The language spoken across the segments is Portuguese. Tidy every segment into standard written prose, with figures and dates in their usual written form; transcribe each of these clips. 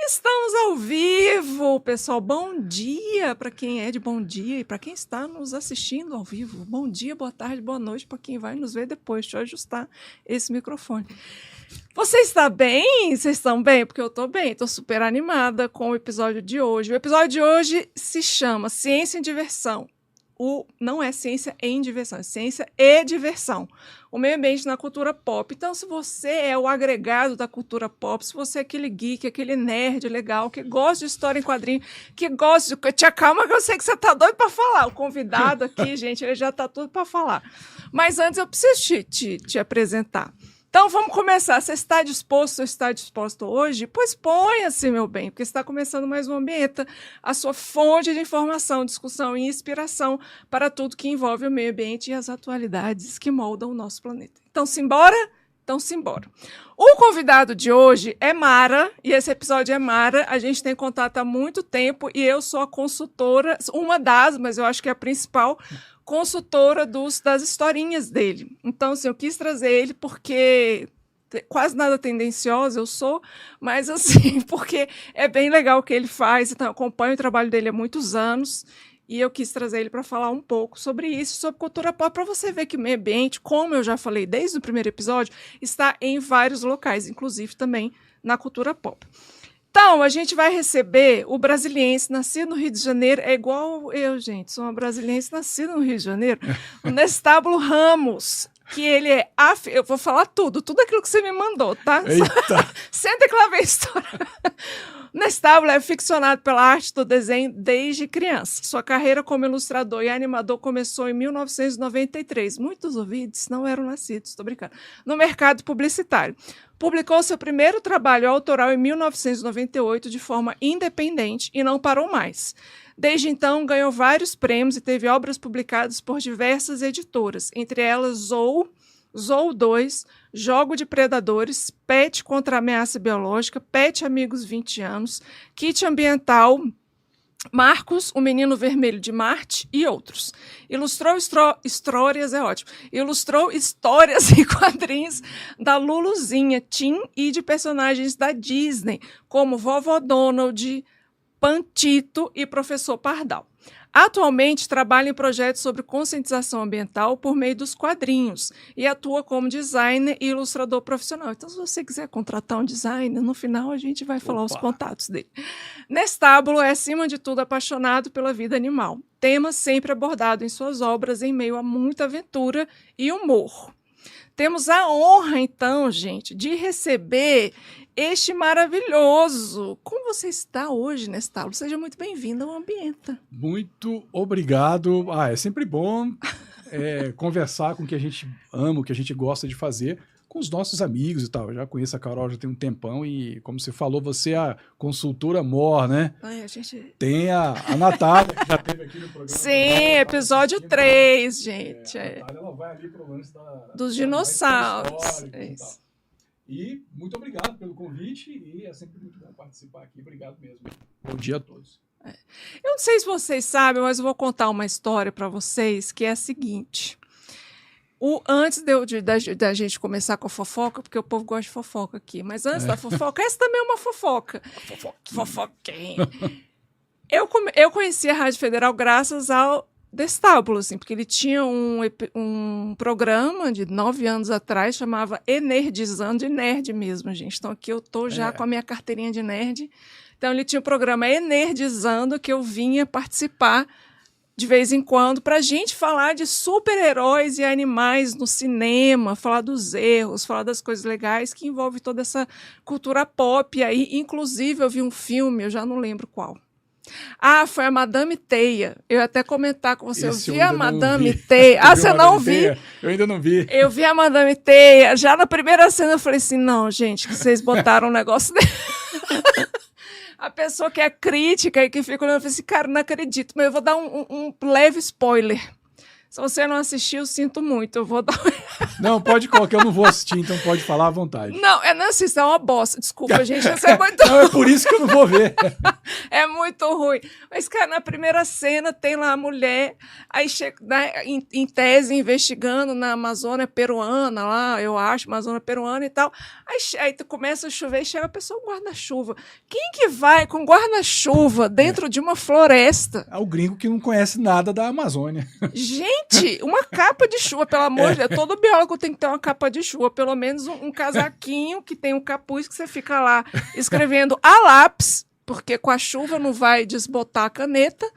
Estamos ao vivo, pessoal. Bom dia para quem é de bom dia e para quem está nos assistindo ao vivo. Bom dia, boa tarde, boa noite para quem vai nos ver depois. Deixa eu ajustar esse microfone. Você está bem? Vocês estão bem? Porque eu estou bem. Estou super animada com o episódio de hoje. O episódio de hoje se chama Ciência em Diversão. Não é ciência em diversão, é ciência e diversão. O meio ambiente na cultura pop. Então, se você é o agregado da cultura pop, se você é aquele geek, aquele nerd legal, que gosta de história em quadrinho, que gosta de... Te acalma que eu sei que você tá doido para falar. O convidado aqui, gente, ele já tá tudo para falar. Mas antes eu preciso te apresentar. Então, vamos começar. Você está disposto ou está disposto hoje? Pois ponha-se, meu bem, porque está começando mais um Ambienta, a sua fonte de informação, discussão e inspiração para tudo que envolve o meio ambiente e as atualidades que moldam o nosso planeta. Então, simbora? Então, simbora. O convidado de hoje é Mara, e esse episódio é Mara. A gente tem contato há muito tempo e eu sou a consultora, uma das, mas eu acho que é a principal consultora das historinhas dele. Então, assim, eu quis trazer ele porque quase nada tendenciosa eu sou, mas assim, porque é bem legal o que ele faz, então eu acompanho o trabalho dele há muitos anos e eu quis trazer ele para falar um pouco sobre isso, sobre cultura pop, para você ver que o meio ambiente, como eu já falei desde o primeiro episódio, está em vários locais, inclusive também na cultura pop. Então, a gente vai receber o brasiliense, nascido no Rio de Janeiro, é igual eu, gente, sou uma brasiliense nascida no Rio de Janeiro, o Nestábulo Ramos, que ele é... Eu vou falar tudo aquilo que você me mandou, tá? Eita! Senta que lá vem a história. Nestábulo é ficcionado pela arte do desenho desde criança. Sua carreira como ilustrador e animador começou em 1993. Muitos ouvintes não eram nascidos, estou brincando. No mercado publicitário. Publicou seu primeiro trabalho autoral em 1998 de forma independente e não parou mais. Desde então, ganhou vários prêmios e teve obras publicadas por diversas editoras, entre elas Zou 2, Jogo de Predadores, Pet contra a Ameaça Biológica, Pet Amigos 20 anos, Kit Ambiental, Marcos, o Menino Vermelho de Marte e outros. Ilustrou histórias, é ótimo. Ilustrou histórias e quadrinhos da Luluzinha, Tim e de personagens da Disney, como Vovó Donald, Pantito e Professor Pardal. Atualmente trabalha em projetos sobre conscientização ambiental por meio dos quadrinhos e atua como designer e ilustrador profissional. Então, se você quiser contratar um designer, no final a gente vai falar os contatos dele. Nestábulo é, acima de tudo, apaixonado pela vida animal. Tema sempre abordado em suas obras em meio a muita aventura e humor. Temos a honra, então, gente, de receber este maravilhoso. Como você está hoje, Nestábulo? Seja muito bem-vindo ao Ambienta. Muito obrigado. É sempre bom conversar com o que a gente ama, o que a gente gosta de fazer, com os nossos amigos e tal. Eu já conheço a Carol já tem um tempão e, como você falou, você é a consultora mor, né? Tem a Natália, que já esteve aqui no programa. Sim, episódio 3, gente. A Natália, ela vai ali pro lance dos dinossauros. E muito obrigado pelo convite e é sempre muito bom participar aqui. Obrigado mesmo. Bom dia a todos. Eu não sei se vocês sabem, mas eu vou contar uma história para vocês que é a seguinte. Antes da gente começar com a fofoca, porque o povo gosta de fofoca aqui, mas antes da fofoca, essa também é uma fofoca. Fofoquinha. Eu conheci a Rádio Federal graças ao Nestábulo, assim, porque ele tinha um programa de 9 anos atrás, chamava Enerdizando, de nerd mesmo, gente. Então aqui eu tô já com a minha carteirinha de nerd. Então ele tinha o programa Enerdizando, que eu vinha participar de vez em quando, para a gente falar de super-heróis e animais no cinema, falar dos erros, falar das coisas legais que envolve toda essa cultura pop. E aí, inclusive, eu vi um filme, eu já não lembro qual. Foi a Madame Teia. Eu ia até comentar com você. Esse eu vi a Madame Teia. Você não viu? Eu ainda não vi. Eu vi a Madame Teia. Já na primeira cena eu falei assim, não, gente, que vocês botaram um negócio dele. A pessoa que é crítica e que fica olhando, eu falei assim, cara, não acredito, mas eu vou dar um leve spoiler. Se você não assistiu, sinto muito. Eu vou dar. Não, pode colocar, eu não vou assistir, então pode falar à vontade. Não, não assista, é uma bosta. Desculpa, gente. Isso é muito Não, é por isso que eu não vou ver. É muito ruim. Mas, cara, na primeira cena tem lá a mulher, aí chega, né, em tese, investigando na Amazônia peruana, lá, eu acho, Amazônia peruana e tal. Aí tu começa a chover e chega a pessoa com guarda-chuva. Quem que vai com guarda-chuva dentro de uma floresta? É o gringo que não conhece nada da Amazônia. Gente, uma capa de chuva, pelo amor de Deus. Todo biólogo tem que ter uma capa de chuva, pelo menos um casaquinho que tem um capuz que você fica lá escrevendo a lápis, porque com a chuva não vai desbotar a caneta.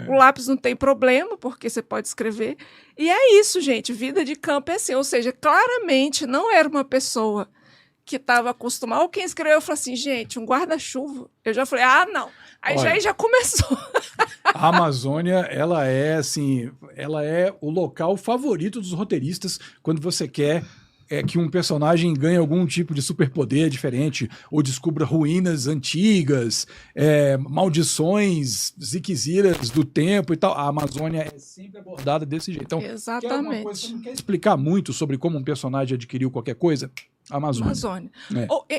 O lápis não tem problema, porque você pode escrever. E é isso, gente. Vida de campo é assim. Ou seja, claramente não era uma pessoa que estava acostumada. Ou quem escreveu falou assim, gente, um guarda-chuva. Eu já falei, não. Aí já começou. A Amazônia, ela é assim, ela é o local favorito dos roteiristas quando você quer que um personagem ganhe algum tipo de superpoder diferente ou descubra ruínas antigas, maldições ziqueziras do tempo e tal. A Amazônia é sempre abordada desse jeito. Então, exatamente. Quer alguma coisa, você não quer explicar muito sobre como um personagem adquiriu qualquer coisa? Amazônia.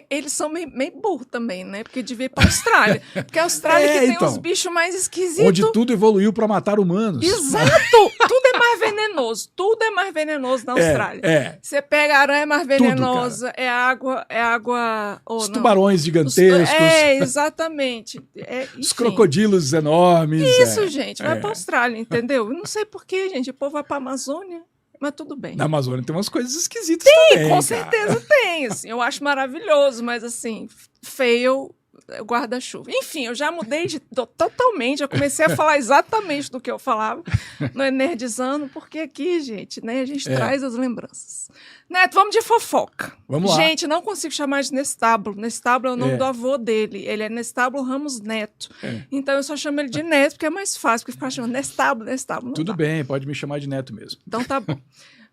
Eles são meio burros também, né? Porque devia ir para a Austrália. Porque a Austrália que tem então, os bichos mais esquisitos. Onde tudo evoluiu para matar humanos. Exato! Tudo é mais venenoso. Tudo é mais venenoso na Austrália. Você pega a aranha mais venenosa, tudo, é água... Os tubarões gigantescos. Exatamente. Os crocodilos enormes. Isso, gente. Vai para a Austrália, entendeu? Eu não sei porquê, gente. O povo vai para a Amazônia. Mas tudo bem. Na Amazônia tem umas coisas esquisitas também, com cara. Certeza tem. Assim, eu acho maravilhoso, mas assim, feio guarda-chuva. Enfim, eu já mudei totalmente, já comecei a falar exatamente do que eu falava no Nerdizando, porque aqui, gente, né, a gente traz as lembranças. Neto, vamos de fofoca. Vamos lá. Gente, não consigo chamar de Nestábulo. Nestábulo é o nome do avô dele. Ele é Nestábulo Ramos Neto. Então eu só chamo ele de Neto, porque é mais fácil, porque ficar chamando Nestábulo. Tudo bem, pode me chamar de Neto mesmo. Então tá bom.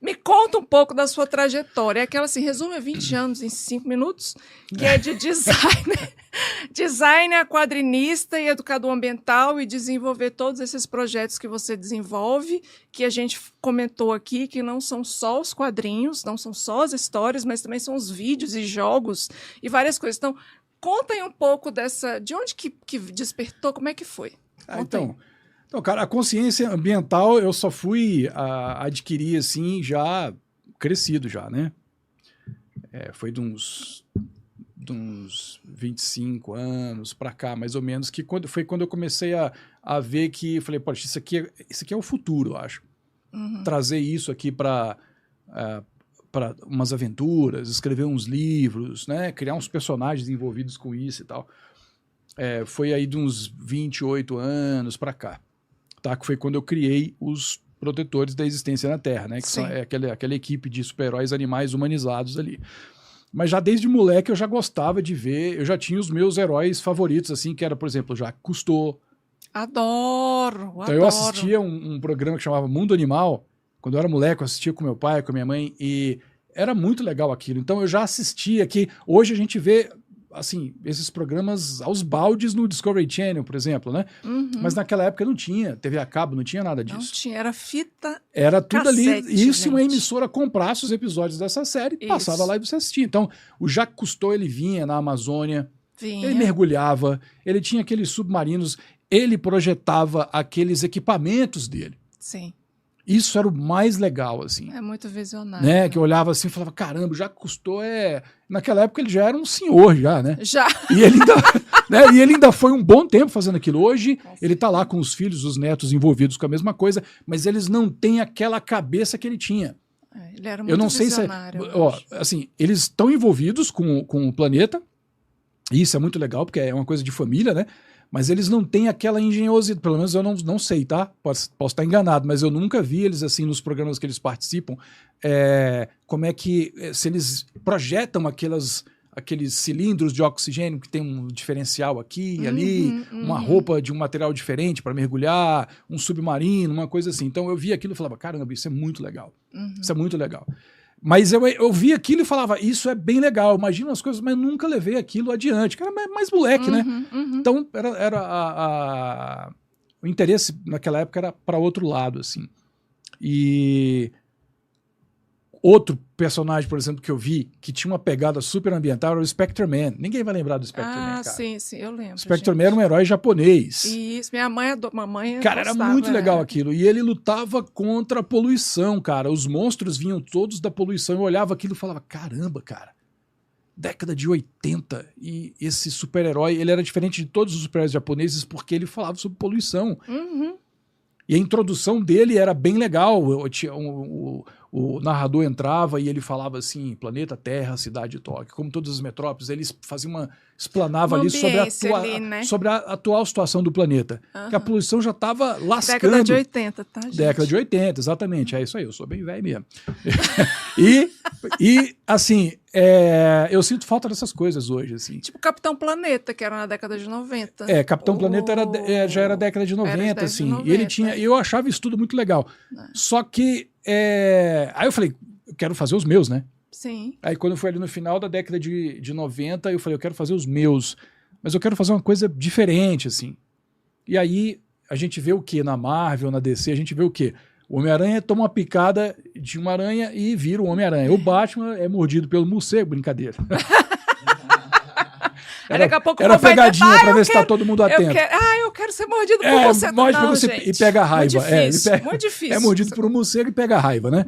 Me conta um pouco da sua trajetória. É aquela assim, resume 20 anos em 5 minutos, que é de designer, quadrinista e educador ambiental e desenvolver todos esses projetos que você desenvolve, que a gente comentou aqui, que não são só os quadrinhos, não são só as histórias, mas também são os vídeos e jogos e várias coisas. Então, conta aí um pouco de onde que despertou, como é que foi? Então, cara, a consciência ambiental eu só fui adquirir, assim, já crescido já, né? Foi de uns 25 anos pra cá, mais ou menos, que foi quando eu comecei a ver que, falei, poxa, isso aqui é o futuro, eu acho. Trazer isso aqui para umas aventuras, escrever uns livros, né? Criar uns personagens envolvidos com isso e tal. Foi aí de uns 28 anos pra cá. Tá, que foi quando eu criei os Protetores da Existência na Terra, né? Que são aquela equipe de super-heróis animais humanizados ali. Mas já desde moleque eu já gostava de ver, eu já tinha os meus heróis favoritos, assim, que era, por exemplo, Jacques Cousteau. Adoro! Então eu assistia um programa que chamava Mundo Animal, quando eu era moleque, eu assistia com meu pai, com a minha mãe, e era muito legal aquilo. Então eu já assistia aqui. Hoje a gente vê assim, esses programas aos baldes no Discovery Channel, por exemplo, né? Mas naquela época não tinha TV a cabo, não tinha nada disso. Não tinha, era fita. Era tudo cassete, ali. Isso, gente. uma emissora comprasse os episódios dessa série, passava lá e você assistia. Então, o Jacques Cousteau, ele vinha na Amazônia, ele mergulhava, ele tinha aqueles submarinos, ele projetava aqueles equipamentos dele. Sim. Isso era o mais legal, assim. É muito visionário. Né? Que eu olhava assim e falava, caramba, já custou, Naquela época ele já era um senhor, já, né? Já. E ele ainda, né? E ele ainda foi um bom tempo fazendo aquilo. Hoje, ele tá lá com os filhos, os netos envolvidos com a mesma coisa, mas eles não têm aquela cabeça que ele tinha. Ele era muito eu não sei visionário. Assim, eles estão envolvidos com o planeta, e isso é muito legal, porque é uma coisa de família, né? Mas eles não têm aquela engenhosidade, pelo menos eu não sei, tá? Posso estar enganado, mas eu nunca vi eles assim nos programas que eles participam, como é que, se eles projetam aqueles cilindros de oxigênio que tem um diferencial aqui e ali, uma roupa de um material diferente para mergulhar, um submarino, uma coisa assim. Então eu vi aquilo e falava, caramba, isso é muito legal. Isso é muito legal. Mas eu vi aquilo e falava, isso é bem legal, imagina as coisas, mas nunca levei aquilo adiante. Cara, mais moleque, né? Então, o interesse naquela época era para outro lado, assim. E outro personagem, por exemplo, que eu vi, que tinha uma pegada super ambiental, era o Spectre-Man. Ninguém vai lembrar do Spectre-Man, cara. Sim, eu lembro. Spectre-Man era um herói japonês. Isso, minha mãe cara, era muito legal aquilo. E ele lutava contra a poluição, cara. Os monstros vinham todos da poluição. Eu olhava aquilo e falava, caramba, cara. Década de 80. E esse super-herói, ele era diferente de todos os super-heróis japoneses porque ele falava sobre poluição. Uhum. E a introdução dele era bem legal. O narrador entrava e ele falava assim, planeta Terra, cidade de Tóquio. Como todas as metrópoles, ele explanava ali sobre a atual situação do planeta. Uhum. Que a poluição já estava lascando. Década de 80, tá, gente? Década de 80, exatamente. É isso aí, eu sou bem velho mesmo. Assim, eu sinto falta dessas coisas hoje. Assim. Tipo Capitão Planeta, que era na década de 90. Capitão Planeta já era década de 90, assim. 90, e ele tinha. Eu achava isso tudo muito legal. Só que. Aí eu falei, eu quero fazer os meus, né? Sim. Aí quando foi ali no final da década de 90, eu falei, eu quero fazer os meus. Mas eu quero fazer uma coisa diferente, assim. E aí a gente vê o quê? Na Marvel, na DC, a gente vê o quê? O Homem-Aranha toma uma picada de uma aranha e vira o Homem-Aranha. O Batman é mordido pelo morcego, brincadeira. Era pegadinha pra ver se tá todo mundo atento. Eu quero ser mordido por você. Morde pra você e pega a raiva. Muito difícil. É mordido por um morcego e pega a raiva, né?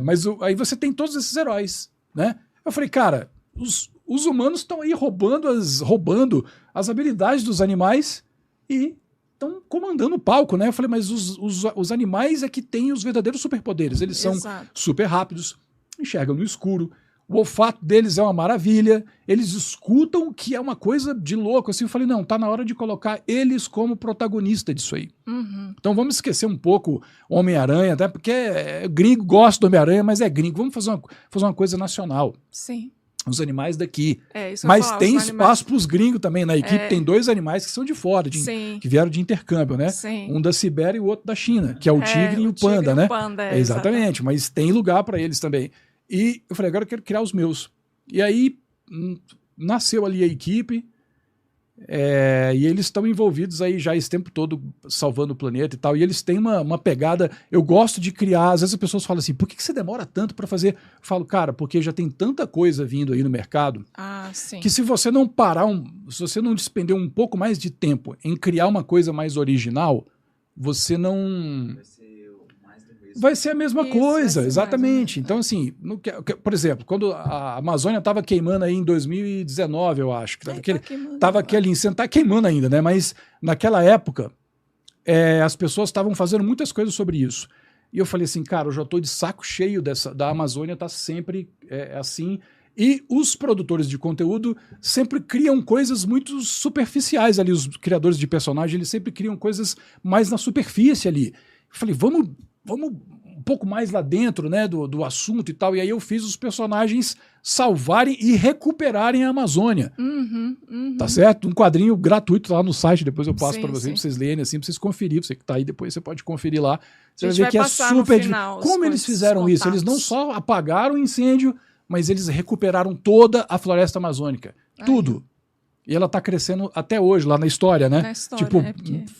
Mas aí você tem todos esses heróis, né? Eu falei, cara, os humanos estão aí roubando as habilidades dos animais e estão comandando o palco, né? Eu falei, mas os animais é que têm os verdadeiros superpoderes. Eles são super rápidos, enxergam no escuro, o olfato deles é uma maravilha, eles escutam, que é uma coisa de louco. Assim, eu falei, não, tá na hora de colocar eles como protagonista disso aí. Uhum. Então vamos esquecer um pouco Homem-Aranha, até porque gringo gosta do Homem-Aranha, mas é gringo. Vamos fazer uma coisa nacional. Sim. Os animais daqui. Mas tem espaço para os gringos também. Na equipe tem 2 animais que são de fora, que vieram de intercâmbio, né? Sim. Um da Sibéria e o outro da China, que é o tigre e o panda, né? Exatamente, mas tem lugar para eles também. E eu falei, agora eu quero criar os meus. E aí nasceu ali a equipe, e eles estão envolvidos aí já esse tempo todo salvando o planeta e tal. E eles têm uma pegada. Eu gosto de criar. Às vezes as pessoas falam assim, por que você demora tanto para fazer? Eu falo, cara, porque já tem tanta coisa vindo aí no mercado que se você não se você não despender um pouco mais de tempo em criar uma coisa mais original, você não... Vai ser a mesma coisa, exatamente. Então, assim, por exemplo, quando a Amazônia estava queimando aí em 2019, eu acho, estava aquele incêndio, está queimando ainda, né? Mas naquela época, as pessoas estavam fazendo muitas coisas sobre isso. E eu falei assim, cara, eu já estou de saco cheio da Amazônia, tá sempre assim. E os produtores de conteúdo sempre criam coisas muito superficiais ali, os criadores de personagem, eles sempre criam coisas mais na superfície ali. Eu falei, vamos um pouco mais lá dentro, né, do assunto e tal. E aí eu fiz os personagens salvarem e recuperarem a Amazônia. Tá certo? Um quadrinho gratuito lá no site, depois eu passo para vocês, pra vocês lerem, assim, pra vocês conferirem. Você que tá aí, depois você pode conferir lá. Você vai ver que é super... Como eles fizeram isso? Eles não só apagaram o incêndio, mas eles recuperaram toda a floresta amazônica. Tudo. E ela está crescendo até hoje, lá na história, né? Tipo,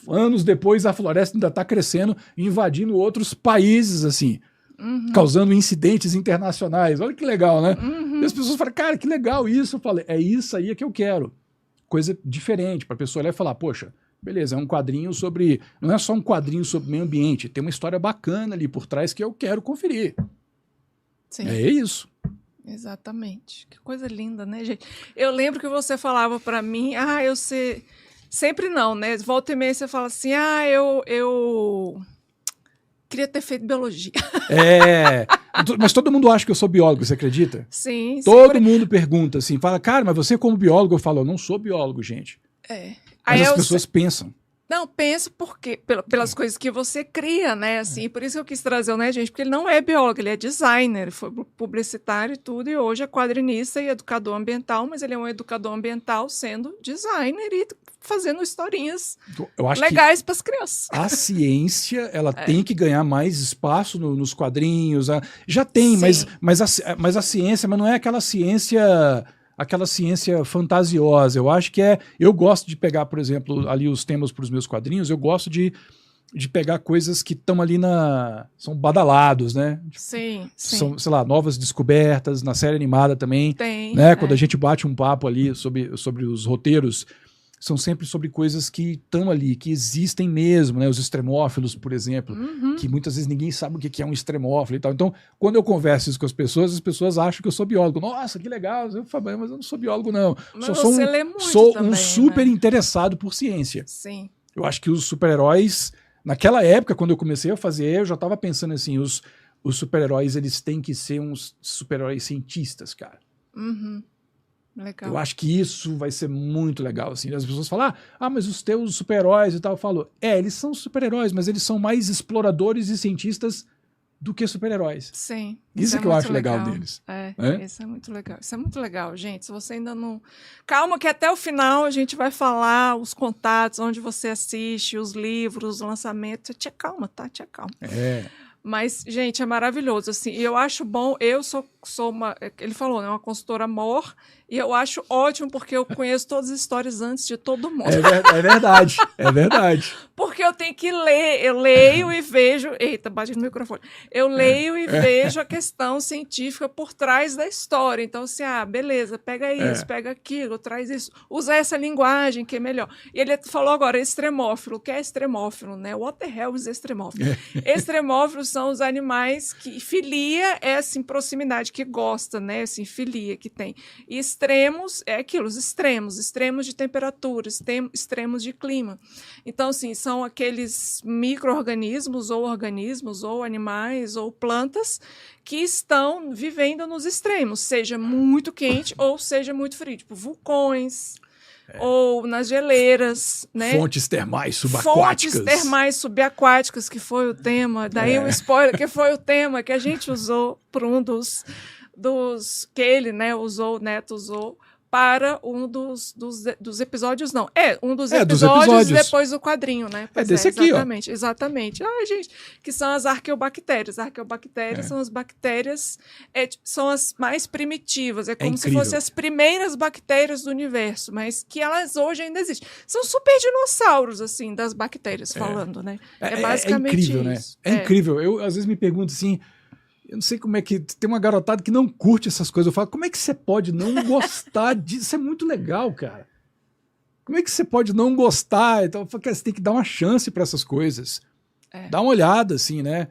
anos depois a floresta ainda está crescendo, invadindo outros países, assim, causando incidentes internacionais. Olha que legal, né? E as pessoas falam, cara, que legal isso. Eu falei, é isso aí que eu quero. Coisa diferente, para a pessoa olhar e falar, poxa, beleza, é um quadrinho sobre... Não é só um quadrinho sobre meio ambiente, tem uma história bacana ali por trás que eu quero conferir. Sim. É isso. Exatamente. Que coisa linda, né, gente? Eu lembro que você falava para mim, eu sei... Sempre não, né? Volta e meia você fala assim, eu queria ter feito biologia. Mas todo mundo acha que eu sou biólogo, você acredita? Sim. Todo mundo pergunta assim, fala, cara, mas você como biólogo? Eu falo, eu não sou biólogo, gente. Mas as pessoas pensam. Não, penso porque, pelas coisas que você cria, né? Assim, por isso que eu quis trazer o gente, porque ele não é biólogo, ele é designer, foi publicitário e tudo, e hoje é quadrinista e educador ambiental, mas ele é um educador ambiental sendo designer e fazendo historinhas legais para as crianças. A ciência, ela tem que ganhar mais espaço nos quadrinhos. Já tem, mas a ciência, mas não é aquela ciência fantasiosa. Eu acho que eu gosto de pegar, por exemplo, ali os temas para os meus quadrinhos, eu gosto de de pegar coisas que estão ali são badalados, né? Sim, sim. São, sei lá, novas descobertas, na série animada também. Tem. Né? Quando a gente bate um papo ali sobre os roteiros, são sempre sobre coisas que estão ali, que existem mesmo, né? Os extremófilos, por exemplo, que muitas vezes ninguém sabe o que é um extremófilo e tal. Então, quando eu converso isso com as pessoas acham que eu sou biólogo. Nossa, que legal, eu falo, mas eu não sou biólogo, não. Mas Sou lê muito sou também, um super né? interessado por ciência. Sim. Eu acho que os super-heróis, naquela época, quando eu comecei a fazer, eu já estava pensando assim, os super-heróis, eles têm que ser uns super-heróis cientistas, cara. Legal. Eu acho que isso vai ser muito legal, assim. As pessoas falam, mas os teus super-heróis e tal. Eu falo, eles são super-heróis, mas eles são mais exploradores e cientistas do que super-heróis. Sim. Isso é que eu acho legal deles. Isso é muito legal. Isso é muito legal, gente. Se você ainda não... Calma que até o final a gente vai falar os contatos, onde você assiste, os livros, os lançamentos. Te acalma, tá? Te acalma. Mas, gente, é maravilhoso, assim. E eu acho bom, eu sou uma... Ele falou, né? Uma consultora amor. E eu acho ótimo, porque eu conheço todas as histórias antes de todo mundo. É verdade, é verdade. Porque eu tenho que ler. Eu leio e vejo... Eita, bate no microfone. Eu leio e vejo a questão científica por trás da história. Então, assim, beleza, pega isso, pega aquilo, traz isso. Usa essa linguagem que é melhor. E ele falou agora, extremófilo. O que é extremófilo, né? What the hell is extremófilo? Extremófilos são os animais que... Filia é, assim, proximidade, que gosta, né? Assim, filia que tem. E extremos é aquilo, os extremos de temperatura, extremos de clima. Então, assim, são aqueles micro-organismos ou animais ou plantas que estão vivendo nos extremos, seja muito quente ou seja muito frio, tipo vulcões, ou nas geleiras, né? Fontes termais subaquáticas, que foi o tema, daí um spoiler, que foi o tema que a gente usou por um dos que ele, né, usou, o Neto usou, para um dos episódios, não. Um dos episódios depois do quadrinho, né? Pois desse aqui, exatamente, ó. Exatamente. Gente, que são as arqueobactérias. As arqueobactérias são as bactérias, são as mais primitivas. É como se fossem as primeiras bactérias do universo, mas que elas hoje ainda existem. São super dinossauros, assim, das bactérias, falando, né? Basicamente incrível, isso. Né? É incrível. Eu, às vezes, me pergunto assim... Eu não sei como é que... Tem uma garotada que não curte essas coisas. Eu falo, como é que você pode não gostar disso? Isso é muito legal, cara. Como é que você pode não gostar? Então, eu falo, cara, você tem que dar uma chance para essas coisas. Dá uma olhada, assim, né?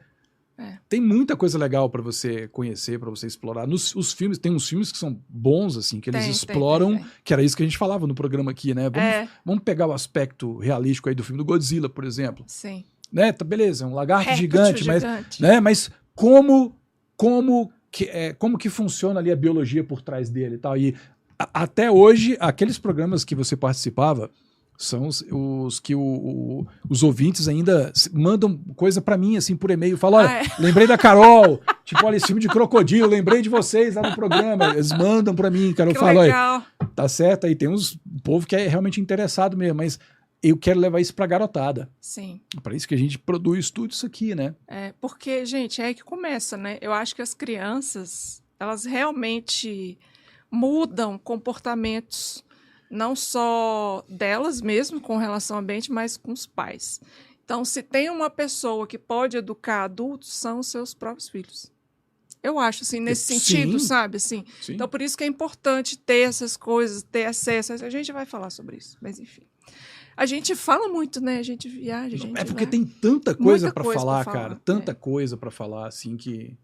Tem muita coisa legal para você conhecer, para você explorar. Os filmes, tem uns filmes que são bons, assim, que eles exploram, que era isso que a gente falava no programa aqui, né? Vamos pegar o aspecto realístico aí do filme do Godzilla, por exemplo. Sim. Né? Tá, beleza, é um lagarto gigante, mas como que funciona ali a biologia por trás dele e tal. E até hoje, aqueles programas que você participava são os que os ouvintes ainda mandam coisa pra mim, assim, por e-mail. Falam, olha, lembrei da Carol, tipo, olha, esse filme de crocodilo, lembrei de vocês lá no programa. Eles mandam pra mim, cara. Eu falo, olha, tá certo, aí tem um povo que é realmente interessado mesmo, mas eu quero levar isso pra garotada. Sim. Para isso que a gente produz tudo isso aqui, né? Porque, gente, é aí que começa, né? Eu acho que as crianças, elas realmente mudam comportamentos, não só delas mesmo com relação ao ambiente, mas com os pais. Então, se tem uma pessoa que pode educar adultos, são os seus próprios filhos. Eu acho, assim, nesse sentido, sabe? Assim, então, por isso que é importante ter essas coisas, ter acesso. A gente vai falar sobre isso, mas enfim. A gente fala muito, né? A gente viaja, porque tem tanta coisa para falar, cara. Tanta coisa para falar, assim, que...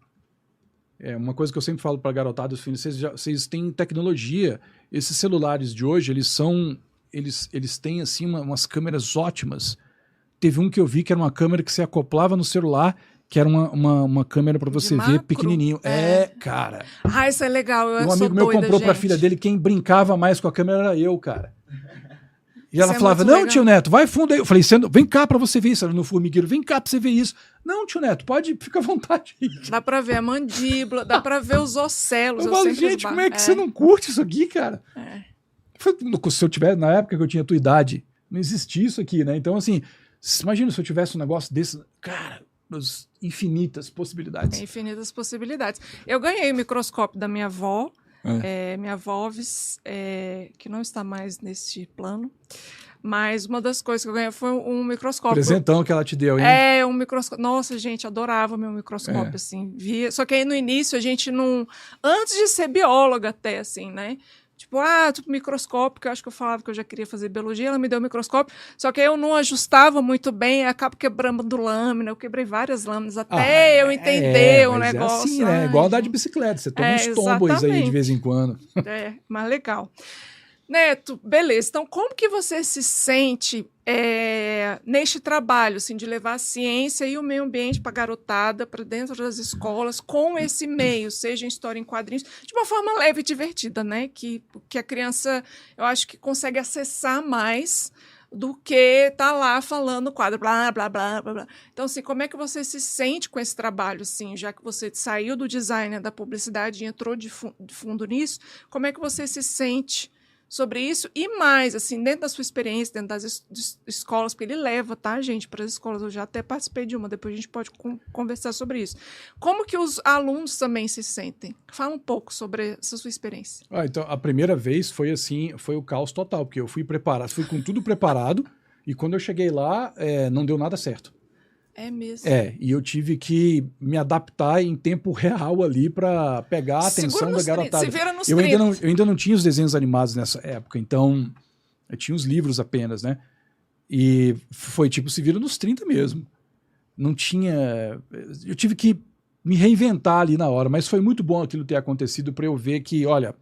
É uma coisa que eu sempre falo para garotada, os filhos, vocês têm tecnologia. Esses celulares de hoje, eles têm, assim, umas câmeras ótimas. Teve um que eu vi que era uma câmera que você acoplava no celular, que era uma câmera para você ver pequenininho. Cara. Isso é legal. Um amigo meu comprou para a filha dele, quem brincava mais com a câmera era eu, cara. E ela falava, não, tio Neto, vai fundo aí. Eu falei, vem cá pra você ver isso. Era no formigueiro, vem cá pra você ver isso. Não, tio Neto, fica à vontade. Dá pra ver a mandíbula, dá pra ver os ocelos. Eu falo, gente, como é que você não curte isso aqui, cara? Se eu tivesse, na época que eu tinha a tua idade, não existia isso aqui, né? Então, assim, imagina se eu tivesse um negócio desse, cara, infinitas possibilidades. Infinitas possibilidades. Eu ganhei o microscópio da minha avó, minha avó, que não está mais neste plano, Mas uma das coisas que eu ganhei foi um microscópio. Presentão que ela te deu, hein? É, um microscópio. Nossa, gente, adorava meu microscópio, assim. Via... Só que aí no início a gente não... Antes de ser bióloga até, assim, né? Tipo, microscópio, que eu acho que eu falava que eu já queria fazer biologia, ela me deu o microscópio, só que aí eu não ajustava muito bem, acabo quebrando lâmina, eu quebrei várias lâminas até eu entender o negócio. É assim, né? Igual andar de bicicleta, você toma uns tombos aí de vez em quando. É, mas legal. Neto, beleza, então como que você se sente neste trabalho, assim, de levar a ciência e o meio ambiente para a garotada, para dentro das escolas, com esse meio, seja em história em quadrinhos, de uma forma leve e divertida, né? Que a criança, eu acho que consegue acessar mais do que tá lá falando quadro, blá, blá, blá, blá, blá. Então, assim, como é que você se sente com esse trabalho, assim, já que você saiu do design da publicidade e entrou de fundo nisso, como é que você se sente sobre isso e mais, assim, dentro da sua experiência, dentro das escolas, porque ele leva, tá, gente, para as escolas, eu já até participei de uma, depois a gente pode conversar sobre isso. Como que os alunos também se sentem? Fala um pouco sobre essa sua experiência. Então, a primeira vez foi assim, foi o caos total, porque eu fui preparado, fui com tudo preparado, e quando eu cheguei lá, não deu nada certo. É mesmo. E eu tive que me adaptar em tempo real ali para pegar a atenção da garotada. Se vira nos eu ainda não tinha os desenhos animados nessa época, então eu tinha os livros apenas, né? E foi tipo, se vira nos 30 mesmo. Não tinha... Eu tive que me reinventar ali na hora, mas foi muito bom aquilo ter acontecido para eu ver que, olha,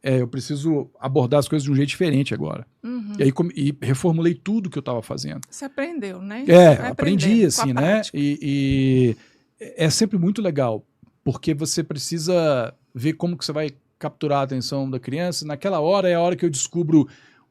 eu preciso abordar as coisas de um jeito diferente agora. Uhum. E aí e reformulei tudo que eu estava fazendo. Você aprendeu, né? Aprendi, assim, né? E é sempre muito legal, porque você precisa ver como que você vai capturar a atenção da criança. Naquela hora é a hora que eu descubro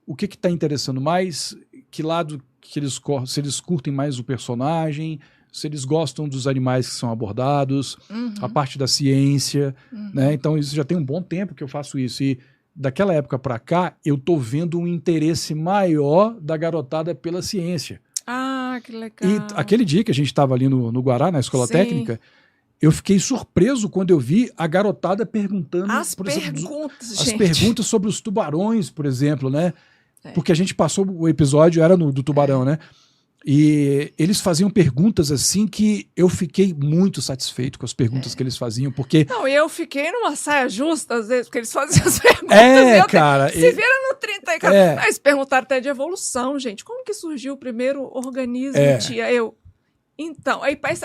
o que está interessando mais, que lado que se eles curtem mais o personagem, se eles gostam dos animais que são abordados, a parte da ciência, né? Então isso já tem um bom tempo que eu faço isso. E daquela época para cá, eu tô vendo um interesse maior da garotada pela ciência. Ah, que legal. E aquele dia que a gente estava ali no Guará, na escola técnica, eu fiquei surpreso quando eu vi a garotada perguntando... As perguntas sobre os tubarões, por exemplo, né? Porque a gente passou, o episódio era do tubarão, né? E eles faziam perguntas assim que eu fiquei muito satisfeito com as perguntas que eles faziam, porque... Não, e eu fiquei numa saia justa, às vezes, porque eles faziam as perguntas. Cara... Se vira no 30 aí, cara. Eles perguntaram até de evolução, gente. Como que surgiu o primeiro organismo, tia? Então, aí parece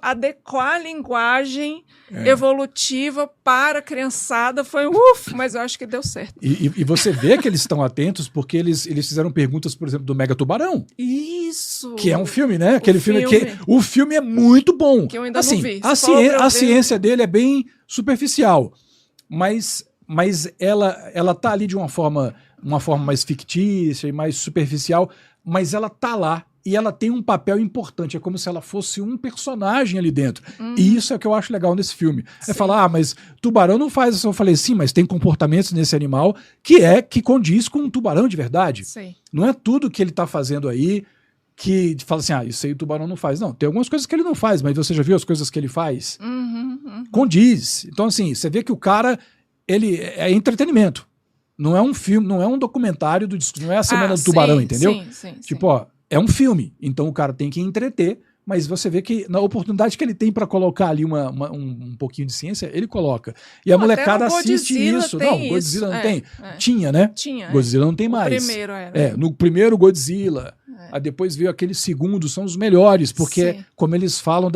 adequar a linguagem evolutiva para a criançada foi mas eu acho que deu certo. E você vê que eles estão atentos porque eles fizeram perguntas, por exemplo, do Mega Tubarão. Isso! Que é um filme, né? Aquele filme que o filme é muito bom. Que eu ainda não vi. A ciência dele é bem superficial, mas ela tá ali de uma forma mais fictícia e mais superficial, mas ela tá lá. E ela tem um papel importante, é como se ela fosse um personagem ali dentro. E isso é o que eu acho legal nesse filme. É falar, mas tubarão não faz isso. Eu falei, sim, mas tem comportamentos nesse animal que condiz com um tubarão de verdade. Sim. Não é tudo que ele tá fazendo aí que fala assim, isso aí o tubarão não faz. Não, tem algumas coisas que ele não faz, mas você já viu as coisas que ele faz? Condiz. Então, assim, você vê que o cara, ele é entretenimento. Não é um filme, não é um documentário, não é a Semana do Tubarão, entendeu? Sim. Tipo, é um filme, então o cara tem que entreter, mas você vê que na oportunidade que ele tem para colocar ali um pouquinho de ciência, ele coloca. E a molecada assiste isso. Não, Godzilla não tem. Tinha, né? Tinha. Godzilla não tem mais. O primeiro era. No primeiro Godzilla. Aí depois veio aquele segundo, são os melhores, porque como eles falam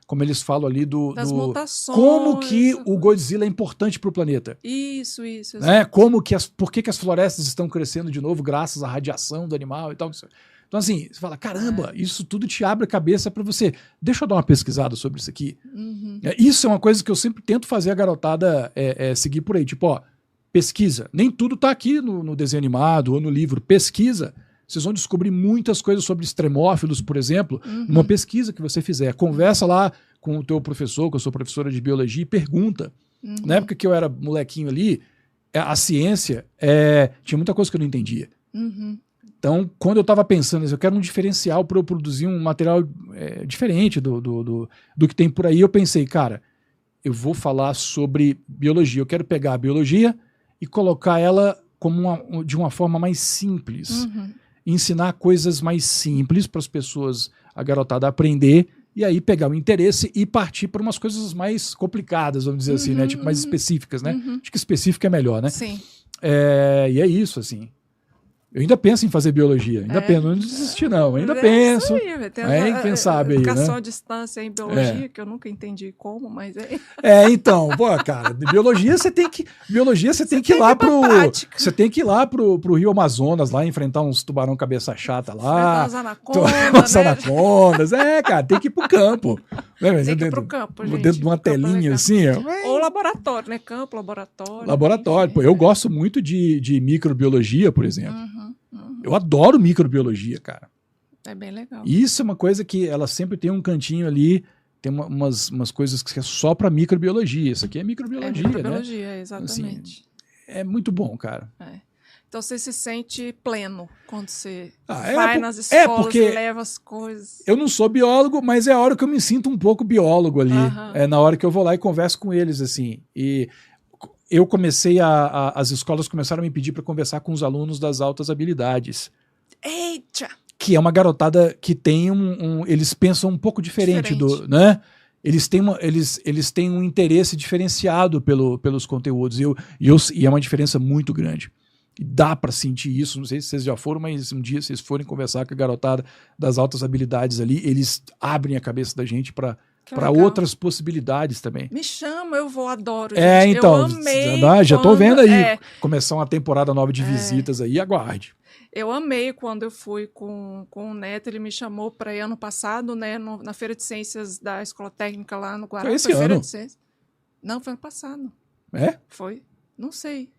como eles falam ali das mutações. Como que o Godzilla é importante para o planeta. Isso. Né? Por que as florestas estão crescendo de novo graças à radiação do animal e tal. Então, assim, você fala, caramba, isso tudo te abre a cabeça para você. Deixa eu dar uma pesquisada sobre isso aqui. Isso é uma coisa que eu sempre tento fazer a garotada seguir por aí. Tipo, pesquisa. Nem tudo tá aqui no desenho animado ou no livro. Pesquisa. Vocês vão descobrir muitas coisas sobre extremófilos, por exemplo, numa pesquisa que você fizer. Conversa lá com o teu professor, com a sua professora de biologia e pergunta. Na época que eu era molequinho ali, a ciência tinha muita coisa que eu não entendia. Então, quando eu estava pensando, eu quero um diferencial para eu produzir um material diferente do que tem por aí, eu pensei, cara, eu vou falar sobre biologia. Eu quero pegar a biologia e colocar ela de uma forma mais simples. Ensinar coisas mais simples para as pessoas, a garotada aprender, e aí pegar o interesse e partir para umas coisas mais complicadas, vamos dizer assim, né? Tipo, mais específicas, né? Acho que específico é melhor, né? Sim. E é isso, assim. Eu ainda penso em fazer biologia, ainda penso, não desisti não, ainda penso. Quem sabe aí, né? Educação à distância em biologia, que eu nunca entendi como, mas então, pô, cara, biologia você tem que ir lá você tem que ir lá pro Rio Amazonas, lá enfrentar uns tubarão cabeça chata lá. Umas anacondas, cara, tem que ir pro campo. Tem que ir pro campo, gente. Dentro de uma telinha assim, Ou laboratório, né? Campo, laboratório. Laboratório, pô, eu gosto muito de microbiologia, por exemplo. Eu adoro microbiologia, cara. É bem legal. Isso é uma coisa que ela sempre tem um cantinho ali, tem umas coisas que é só para microbiologia. Isso aqui é microbiologia, né? Exatamente. Assim, é muito bom, cara. Então você se sente pleno quando você vai nas escolas porque e leva as coisas. Eu não sou biólogo, mas é a hora que eu me sinto um pouco biólogo ali. É na hora que eu vou lá e converso com eles, assim. E eu comecei as escolas começaram a me pedir para conversar com os alunos das altas habilidades. Eita! Que é uma garotada que tem eles pensam um pouco diferente. Né? Eles têm um interesse diferenciado pelos conteúdos. E é uma diferença muito grande. E dá para sentir isso. Não sei se vocês já foram, mas um dia vocês forem conversar com a garotada das altas habilidades ali, eles abrem a cabeça da gente para outras possibilidades também. Me chama, eu vou, adoro. Gente. Então, eu amei já tô vendo aí. Começar uma temporada nova de visitas aí, aguarde. Eu amei quando eu fui com o Neto, ele me chamou para ir ano passado, né, na Feira de Ciências da Escola Técnica lá no Guará. Foi esse ano? Feira de Ciências? Não, foi ano passado. Foi? Não sei.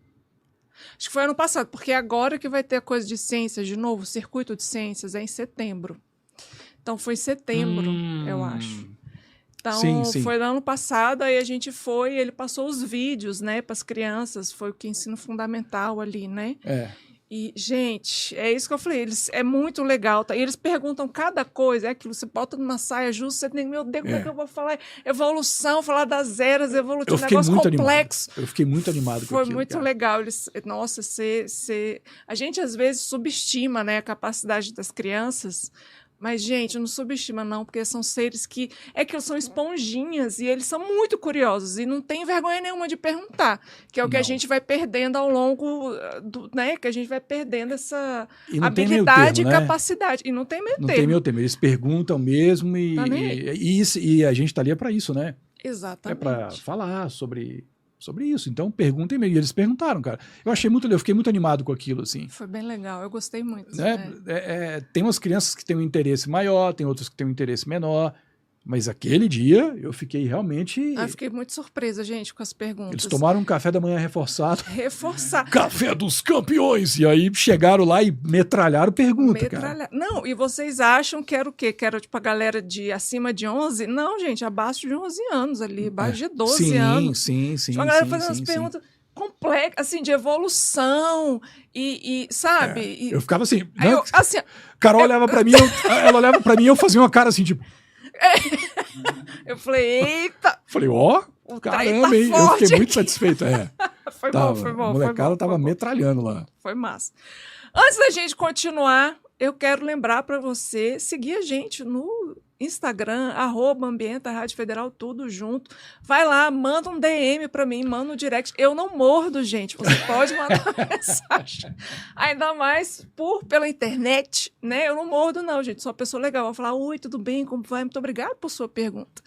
Acho que foi ano passado, porque agora que vai ter a coisa de ciências de novo, o circuito de ciências é em setembro. Então foi em setembro, eu acho. Então, sim. foi no ano passado, aí a gente foi, ele passou os vídeos, né, para as crianças, foi o que ensino fundamental ali, né? E, gente, é isso que eu falei, é muito legal, tá? E eles perguntam cada coisa, é aquilo, você bota numa saia justa, você tem, meu Deus, como é que eu vou falar? Evolução, falar das eras evolutivas, negócio complexo. Eu fiquei muito animado com Foi aquilo, muito cara. legal. Nossa, a gente às vezes subestima, né, a capacidade das crianças. Mas, gente, não subestima, não, porque são seres que são esponjinhas e eles são muito curiosos e não tem vergonha nenhuma de perguntar, que é o que a gente vai perdendo ao longo né? Que a gente vai perdendo essa habilidade e capacidade. E não tem meio termo. Não tem meio termo. Eles perguntam mesmo e a gente tá ali para isso, né? Exatamente. É para falar sobre isso. Então, perguntem mesmo. E eles perguntaram, cara. Eu achei muito legal, eu fiquei muito animado com aquilo, assim. Foi bem legal, eu gostei muito. Tem umas crianças que têm um interesse maior, tem outras que têm um interesse menor. Mas aquele dia eu fiquei realmente... Eu fiquei muito surpresa, gente, com as perguntas. Eles tomaram um café da manhã reforçado. Reforçado. Café dos campeões! E aí chegaram lá e metralharam pergunta, cara. Não, e vocês acham que era o quê? Que era tipo a galera de acima de 11? Não, gente, abaixo de 11 anos ali, abaixo de 12 anos. Sim. Tipo, a galera fazendo as perguntas complexas, assim, de evolução e sabe? Eu ficava assim... Carol olhava pra mim, ela olhava pra mim e eu fazia uma cara assim, tipo... Eu falei, eita! Falei, caramba, hein? Eu fiquei muito satisfeito. Foi bom. A molecada tava metralhando lá. Foi massa. Antes da gente continuar, eu quero lembrar para você seguir a gente no Instagram, @Ambienta Rádio Federal, tudo junto. Vai lá, manda um DM para mim, manda um direct. Eu não mordo, gente. Você pode mandar mensagem. Ainda mais pela internet, né? Eu não mordo, não, gente. Sou uma pessoa legal. Vou falar, oi, tudo bem? Como vai? Muito obrigada por sua pergunta.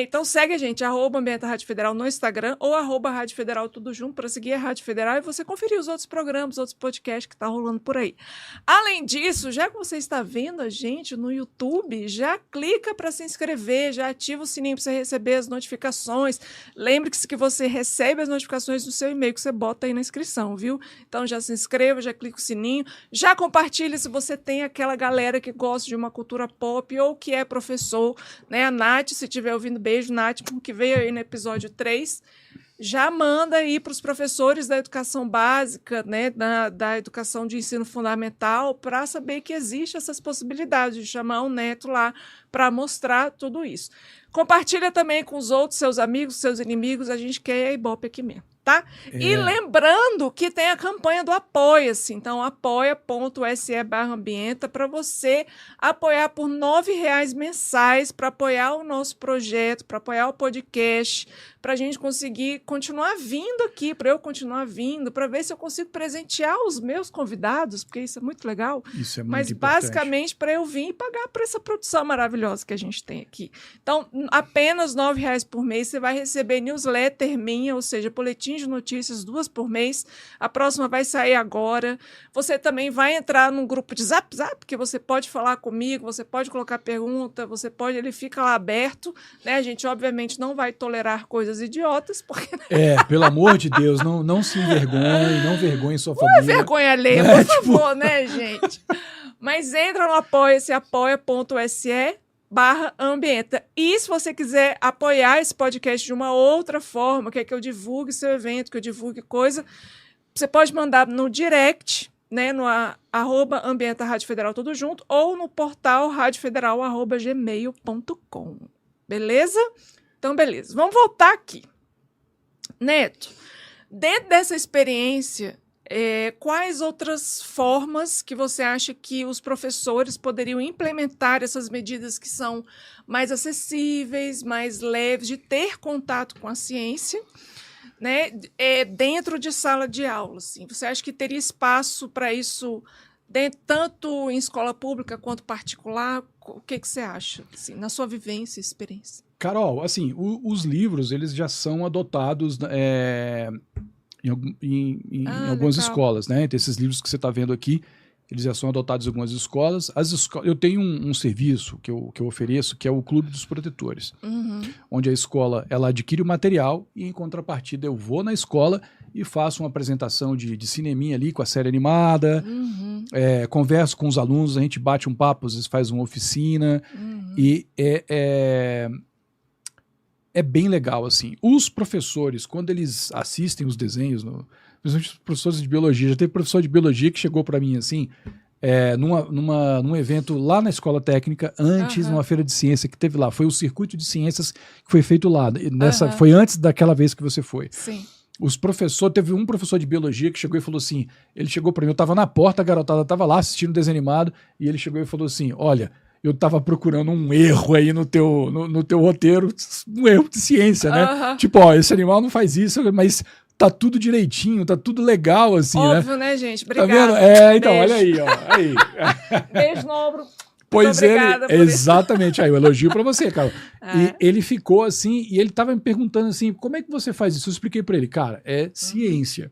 Então segue a gente, @Ambienta Rádio Federal no Instagram ou @Rádio Federal tudo junto para seguir a Rádio Federal e você conferir os outros programas, outros podcasts que tá rolando por aí. Além disso, já que você está vendo a gente no YouTube, já clica para se inscrever, já ativa o sininho para você receber as notificações. Lembre-se que você recebe as notificações no seu e-mail que você bota aí na inscrição, viu? Então já se inscreva, já clica o sininho, já compartilha se você tem aquela galera que gosta de uma cultura pop ou que é professor, né? A Nath, se tiver ouvindo, beijo, Nath, que veio aí no episódio 3, já manda aí para os professores da educação básica, né, da educação de ensino fundamental, para saber que existe essas possibilidades de chamar o neto lá para mostrar tudo isso. Compartilha também com os outros, seus amigos, seus inimigos, a gente quer a Ibope aqui mesmo. tá? E lembrando que tem a campanha do Apoia-se. Então, apoia.se/ambienta para você apoiar por R$9 mensais para apoiar o nosso projeto, para apoiar o podcast, para a gente conseguir continuar vindo aqui, para eu continuar vindo, para ver se eu consigo presentear os meus convidados, porque isso é muito legal. Isso é muito Mas importante. basicamente para eu vir e pagar por essa produção maravilhosa que a gente tem aqui. Então, apenas R$9 por mês você vai receber newsletter minha, ou seja, boletim de notícias 2 por mês. A próxima vai sair agora. Você também vai entrar num grupo de Zap, que você pode falar comigo, você pode colocar pergunta, ele fica lá aberto, né? A gente obviamente não vai tolerar coisas idiotas, porque... Pelo amor de Deus, não se envergonhe, não vergonhe sua família. Não é vergonha alheia, por favor, né, gente? Mas entra no apoia-se, apoia.se/ambienta. E se você quiser apoiar esse podcast de uma outra forma, quer que eu divulgue seu evento, que eu divulgue coisa, você pode mandar no direct, né, no @ambienta Rádio Federal tudo junto, ou no portal radiofederal@gmail.com. Beleza? Então, beleza. Vamos voltar aqui. Neto, dentro dessa experiência, quais outras formas que você acha que os professores poderiam implementar essas medidas que são mais acessíveis, mais leves, de ter contato com a ciência, né, dentro de sala de aula? Assim? Você acha que teria espaço para isso tanto em escola pública quanto particular? O que você acha, assim, na sua vivência e experiência? Carol, assim, os livros, eles já são adotados em algumas escolas, né? Então, esses livros que você está vendo aqui, eles já são adotados em algumas escolas. Eu tenho um serviço que eu ofereço, que é o Clube dos Protetores, onde a escola ela adquire o material e, em contrapartida, eu vou na escola e faço uma apresentação de cineminha ali com a série animada, converso com os alunos, a gente bate um papo, às vezes faz uma oficina, e é bem legal, assim. Os professores, quando eles assistem os desenhos, principalmente os professores de biologia, já teve professor de biologia que chegou para mim, assim, num evento lá na escola técnica, antes, numa feira de ciência que teve lá. Foi o circuito de ciências que foi feito lá. Foi antes daquela vez que você foi. Sim. Teve um professor de biologia que chegou e falou assim, ele chegou para mim, eu estava na porta, a garotada estava lá assistindo o desenho animado, e ele chegou e falou assim, olha, eu estava procurando um erro aí no teu roteiro, um erro de ciência, né? Tipo, ó, esse animal não faz isso, mas tá tudo direitinho, tá tudo legal, assim, óbvio, né, gente? Obrigada. Tá vendo? Então, beijo. Olha aí, ó. Aí. Beijo no ombro. Pois exatamente, aí, o elogio pra você, cara. E ele ficou assim, e ele tava me perguntando assim, como é que você faz isso? Eu expliquei pra ele, cara, é ciência.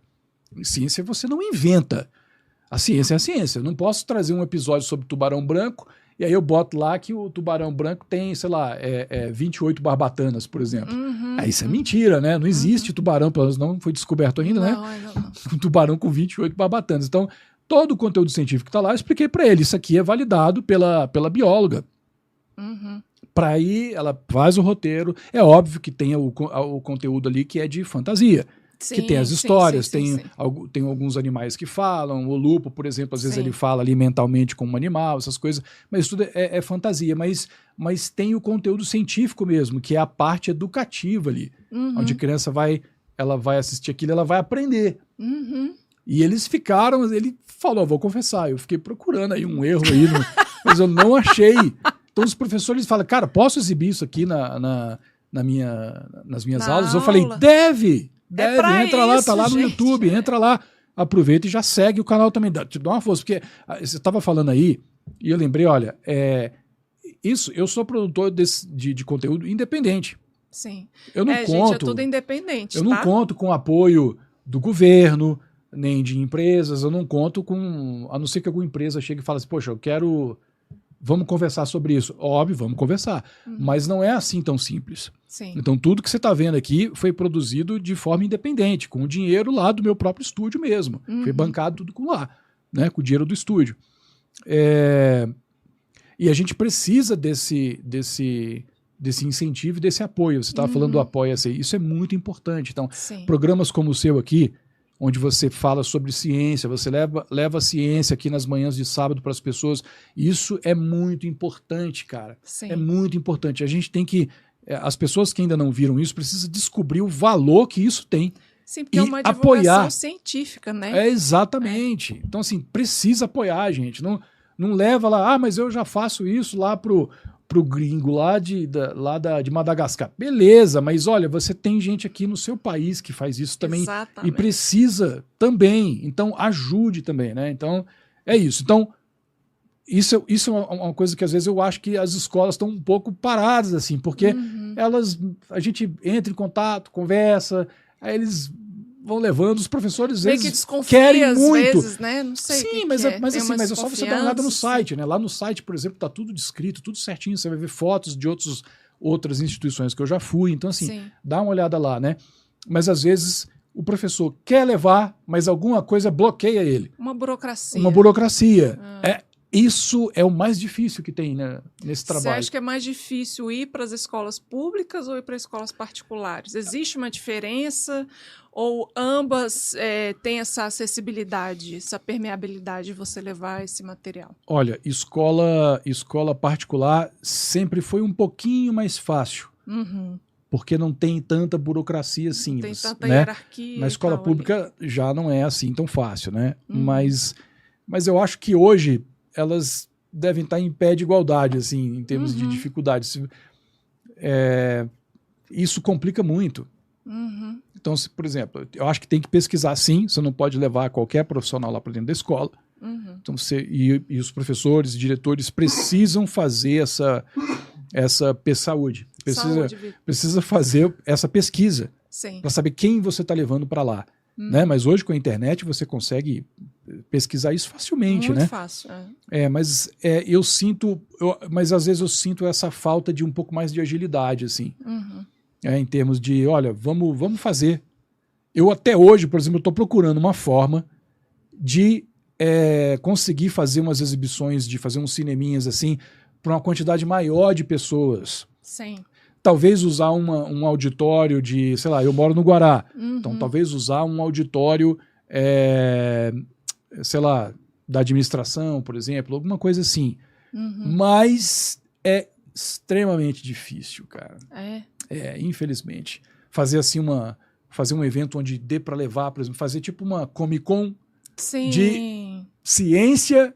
Ciência você não inventa. A ciência é a ciência. Eu não posso trazer um episódio sobre tubarão branco, e aí eu boto lá que o tubarão branco tem, sei lá, 28 barbatanas, por exemplo. Isso é mentira, né? Não existe tubarão, pelo menos não foi descoberto ainda, né? Não. Um tubarão com 28 barbatanas. Então, todo o conteúdo científico que está lá, eu expliquei para ele. Isso aqui é validado pela bióloga. Para aí, ela faz o roteiro. É óbvio que tem o conteúdo ali que é de fantasia. Sim, que tem as histórias, tem alguns animais que falam, o lupo, por exemplo, às vezes ele fala ali mentalmente com um animal, essas coisas, mas tudo é fantasia, mas tem o conteúdo científico mesmo, que é a parte educativa ali, onde a criança ela vai assistir aquilo, ela vai aprender. E eles ficaram, ele falou, vou confessar, eu fiquei procurando aí um erro aí, mas eu não achei. Então os professores falam, cara, posso exibir isso aqui nas minhas aulas? Eu falei, deve, entra lá, tá lá no YouTube, entra lá, aproveita e já segue o canal também, te dá uma força, porque você estava falando aí, e eu lembrei, olha, eu sou produtor de conteúdo independente. Sim. Eu não conto, gente, é tudo independente, não conto com o apoio do governo, nem de empresas, eu não conto com, a não ser que alguma empresa chegue e fale assim, poxa, vamos conversar sobre isso. Óbvio, vamos conversar, mas não é assim tão simples. Sim. Então tudo que você está vendo aqui foi produzido de forma independente, com o dinheiro lá do meu próprio estúdio mesmo. Foi bancado tudo com lá, né, com o dinheiro do estúdio. E a gente precisa desse incentivo e desse apoio. Você estava falando do Apoia-se, isso é muito importante. Então, programas como o seu aqui, onde você fala sobre ciência, você leva a ciência aqui nas manhãs de sábado para as pessoas, isso é muito importante, cara. É muito importante. A gente tem que... As pessoas que ainda não viram isso precisam descobrir o valor que isso tem. Sim, porque é uma divulgação apoiar. científica, né? Exatamente. Então, assim, precisa apoiar, gente. Não leva lá, mas eu já faço isso lá pro gringo lá de Madagascar. Beleza, mas olha, você tem gente aqui no seu país que faz isso também. Exatamente. E precisa também. Então, ajude também, né? Então, é isso. Então, isso é uma coisa que às vezes eu acho que as escolas estão um pouco paradas, assim, porque a gente entra em contato, conversa, aí eles vão levando, os professores às Meio que vezes desconfia querem às muito. vezes, né? Não sei. Sim, o mas que é só você dar uma olhada no site, né? Lá no site, por exemplo, tá tudo descrito, tudo certinho, você vai ver fotos de outras instituições que eu já fui, então assim, Sim. dá uma olhada lá, né? Mas às vezes o professor quer levar, mas alguma coisa bloqueia ele. Uma burocracia. Uma burocracia. Isso é o mais difícil que tem, né, nesse trabalho. Você acha que é mais difícil ir para as escolas públicas ou ir para escolas particulares? Existe uma diferença ou ambas têm essa acessibilidade, essa permeabilidade de você levar esse material? Olha, escola particular sempre foi um pouquinho mais fácil, porque não tem tanta burocracia assim. Não tem tanta né? hierarquia. Na escola pública já não é assim tão fácil, né? Mas eu acho que hoje elas devem estar em pé de igualdade, assim, em termos de dificuldade. Isso complica muito. Então, por exemplo, eu acho que tem que pesquisar sim, você não pode levar qualquer profissional lá para dentro da escola. Então, e os professores e diretores precisam fazer essa saúde. Precisa fazer essa pesquisa para saber quem você está levando para lá. Né? Mas hoje com a internet você consegue pesquisar isso facilmente, Muito né? fácil. Mas às vezes eu sinto essa falta de um pouco mais de agilidade, assim, em termos de, olha, vamos fazer. Eu até hoje, por exemplo, estou procurando uma forma de conseguir fazer umas exibições, de fazer uns cineminhas assim, para uma quantidade maior de pessoas. Sim. Talvez usar um auditório de, sei lá, eu moro no Guará, então talvez usar um auditório, sei lá, da administração, por exemplo, alguma coisa assim. Mas é extremamente difícil, cara. Infelizmente. Fazer assim fazer um evento onde dê para levar, por exemplo, fazer tipo uma Comic-Con de ciência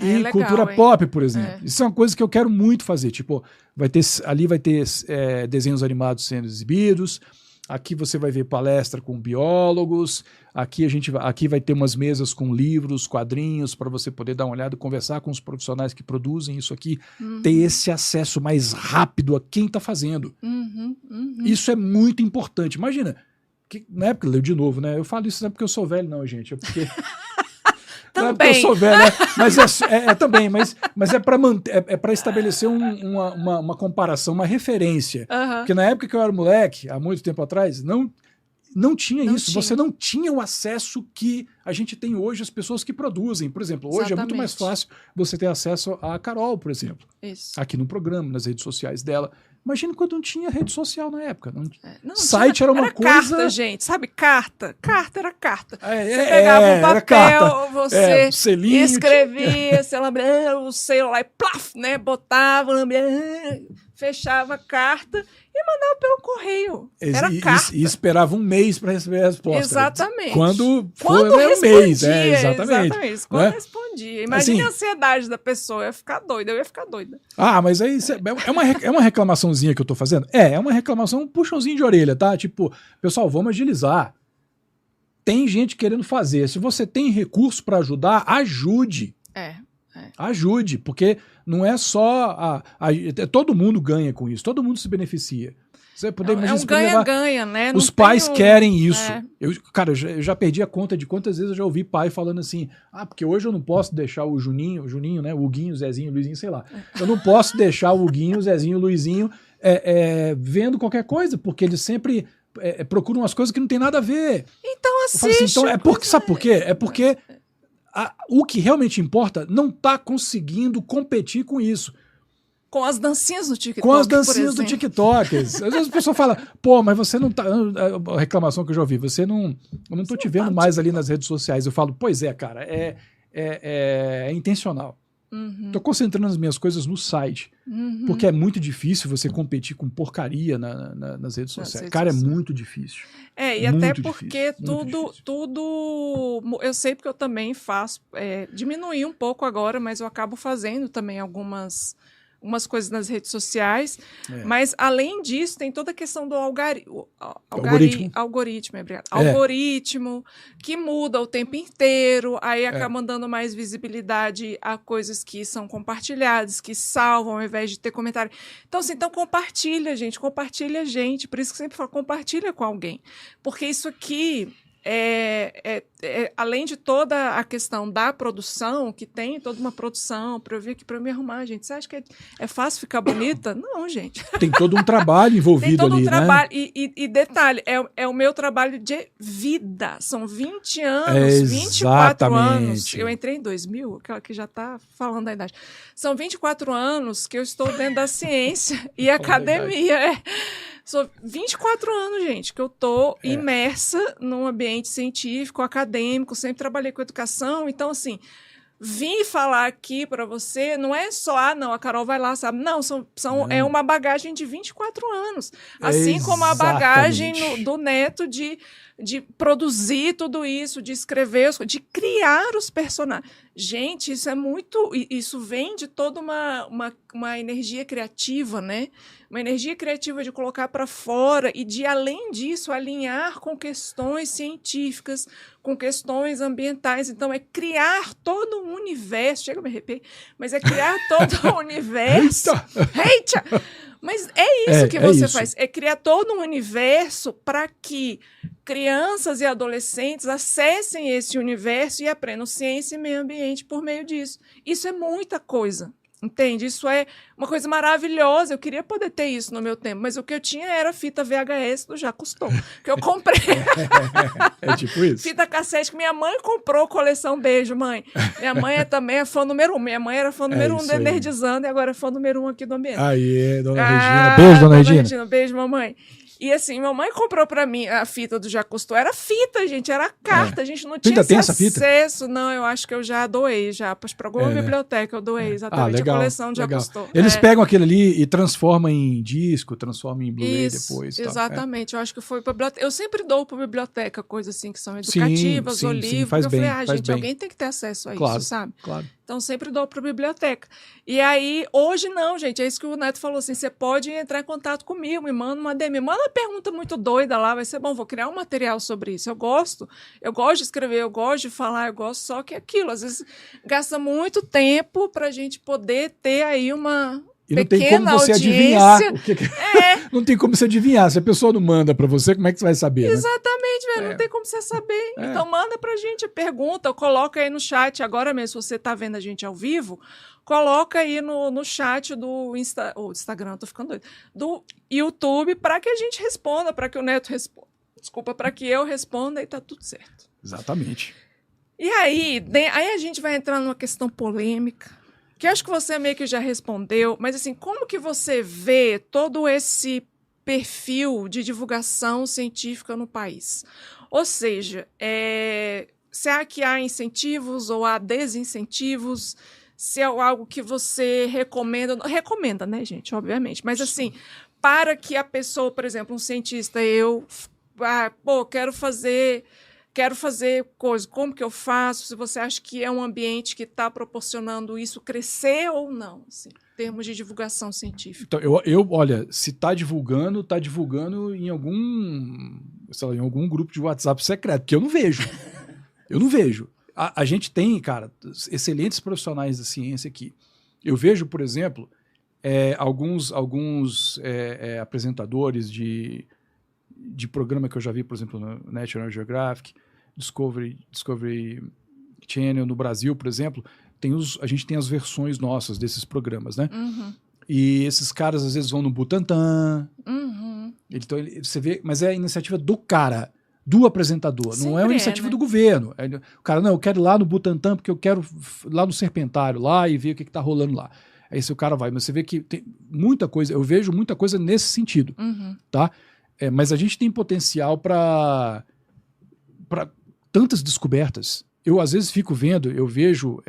e legal, cultura pop, por exemplo. Isso é uma coisa que eu quero muito fazer. Tipo, ali vai ter desenhos animados sendo exibidos. Aqui você vai ver palestra com biólogos. Aqui vai ter umas mesas com livros, quadrinhos, para você poder dar uma olhada, conversar com os profissionais que produzem isso aqui. Ter esse acesso mais rápido a quem está fazendo. Isso é muito importante. Imagina, na época, de novo, né? Eu falo isso não é porque eu sou velho, não, gente. É porque... Não é porque eu sou velho, né? Mas também, mas é para manter, para estabelecer uma comparação, uma referência. Porque na época que eu era moleque, há muito tempo atrás, não tinha isso. Você não tinha o acesso que a gente tem hoje, as pessoas que produzem. Por exemplo, hoje é muito mais fácil você ter acesso à Carol, por exemplo. Isso. Aqui no programa, nas redes sociais dela. Imagina quando não tinha rede social na época. Site era uma coisa... carta, gente. Sabe, carta? Carta era carta. Você pegava um papel, você selinho, escrevia, sei lá, o selo lá e plaf, né? Botava, fechava a carta e mandava pelo correio. Era carta. E esperava um mês para receber a resposta. Exatamente. Quando respondia, um mês. Exatamente. Quando respondia. Imagina a ansiedade da pessoa. Eu ia ficar doida. Mas aí é uma reclamaçãozinha que eu tô fazendo? É uma reclamação, um puxãozinho de orelha, tá? Tipo, pessoal, vamos agilizar. Tem gente querendo fazer. Se você tem recurso para ajudar, ajude. Ajude, porque não é só... todo mundo ganha com isso, todo mundo se beneficia. Você um ganha-ganha, né? Os pais querem isso. Eu já perdi a conta de quantas vezes eu já ouvi pai falando assim, porque hoje eu não posso deixar o Juninho, né? O Huguinho, o Zezinho, o Luizinho, sei lá. Eu não posso deixar o Huguinho, o Zezinho, o Luizinho vendo qualquer coisa, porque eles sempre procuram umas coisas que não tem nada a ver. Então assiste. Sabe por quê? É porque o que realmente importa não está conseguindo competir com isso. Com as dancinhas do TikTok. Com as dancinhas do TikTok. Às vezes a pessoa fala, mas você não tá. A reclamação que eu já ouvi, eu não tô te vendo mais ali nas redes sociais. Eu falo, pois é, cara, é intencional. Tô concentrando as minhas coisas no site. Porque é muito difícil você competir com porcaria nas redes sociais. Cara, é muito difícil. E muito até porque difícil, tudo... Eu sei porque eu também faço... diminuí um pouco agora, mas eu acabo fazendo também algumas coisas nas redes sociais. Mas, além disso, tem toda a questão do algoritmo. Algoritmo, que muda o tempo inteiro, aí acaba dando mais visibilidade a coisas que são compartilhadas, que salvam ao invés de ter comentário. Então, assim, compartilha, gente. Por isso que eu sempre falo, compartilha com alguém. Porque isso aqui... além de toda a questão da produção, que tem toda uma produção para eu vir aqui para me arrumar, gente. Você acha que é fácil ficar bonita? Não, gente. Tem todo um trabalho envolvido ali, trabalho, né? E detalhe, é o meu trabalho de vida. São 20 anos, 24 anos. Eu entrei em 2000, aquela que já está falando da idade. São 24 anos que eu estou dentro da ciência e academia. São 24 anos, gente, que eu estou imersa num ambiente científico, acadêmico, sempre trabalhei com educação. Então, assim, vim falar aqui para você, não é só, a Carol vai lá, sabe? Não, é uma bagagem de 24 anos. Assim como a bagagem do Neto de produzir tudo isso, de escrever, de criar os personagens. Gente, isso é muito... Isso vem de toda uma energia criativa, né? Uma energia criativa de colocar para fora e de, além disso, alinhar com questões científicas, com questões ambientais. Então, é criar todo um universo... Chega a me arrepiar, mas é criar todo um universo... Eita! Mas é isso que você faz. É criar todo um universo para que crianças e adolescentes acessem esse universo e aprendam ciência e meio ambiente por meio disso. Isso é muita coisa, entende? Isso é uma coisa maravilhosa. Eu queria poder ter isso no meu tempo, mas o que eu tinha era fita VHS do Já Custou, que eu comprei. É tipo isso. Fita cassete que minha mãe comprou, coleção. Beijo, mãe. Minha mãe também é fã número 1. Minha mãe era fã número 1 do Nerdizando e agora é fã número 1 aqui do Ambiente. Aí, dona Regina. Beijo, dona Regina. Beijo, mamãe. E assim, mamãe comprou pra mim a fita do Já Custou. Era fita, gente, era carta. A gente não tinha acesso. Não, eu acho que eu já doei, para alguma biblioteca eu doei exatamente legal, a coleção do Já Custou. Eles pegam aquele ali e transformam em disco, transformam em Blu-ray depois. Exatamente, eu acho que foi para biblioteca. Eu sempre dou para biblioteca coisas assim que são educativas, ou livros. Faz bem, eu falei, gente, alguém tem que ter acesso a isso, sabe? Claro. Então, sempre dou para a biblioteca. E aí, hoje não, gente. É isso que o Neto falou assim, você pode entrar em contato comigo, me manda uma DM, manda uma pergunta muito doida lá, vai ser bom, vou criar um material sobre isso. Eu gosto de escrever, eu gosto de falar, eu gosto só que aquilo. Às vezes, gasta muito tempo para a gente poder ter aí uma... E não tem como você adivinhar. Não tem como você adivinhar. Se a pessoa não manda para você, como é que você vai saber? Exatamente, velho. Não tem como você saber. Então, manda pra gente a pergunta, coloca aí no chat. Agora mesmo, se você tá vendo a gente ao vivo, coloca aí no chat do Instagram, tô ficando doido, do YouTube, para que a gente responda, para que o Neto responda. Desculpa, para que eu responda e tá tudo certo. Exatamente. E aí a gente vai entrar numa questão polêmica, que acho que você meio que já respondeu, mas assim, como que você vê todo esse perfil de divulgação científica no país? Ou seja, será que há incentivos ou há desincentivos? Se é algo que você recomenda... Recomenda, né, gente? Obviamente. Mas assim, para que a pessoa, por exemplo, um cientista, quero fazer coisa, como que eu faço? Se você acha que é um ambiente que está proporcionando isso crescer ou não, assim, em termos de divulgação científica. Então, olha, se está divulgando em algum grupo de WhatsApp secreto, que eu não vejo. Eu não vejo. A gente tem, cara, excelentes profissionais da ciência aqui. Eu vejo, por exemplo, alguns apresentadores de programa que eu já vi, por exemplo, no National Geographic, Discovery Channel no Brasil, por exemplo, a gente tem as versões nossas desses programas, né? Uhum. E esses caras às vezes vão no Butantan. Uhum. Então, você vê, mas é a iniciativa do cara, do apresentador, sempre não é uma iniciativa do governo. O cara, não, eu quero ir lá no Butantan porque eu quero lá no Serpentário, lá e ver o que está rolando lá. Aí o cara vai, mas você vê que tem muita coisa, eu vejo muita coisa nesse sentido, tá? Mas a gente tem potencial para tantas descobertas. Eu, às vezes, fico vendo, eu vejo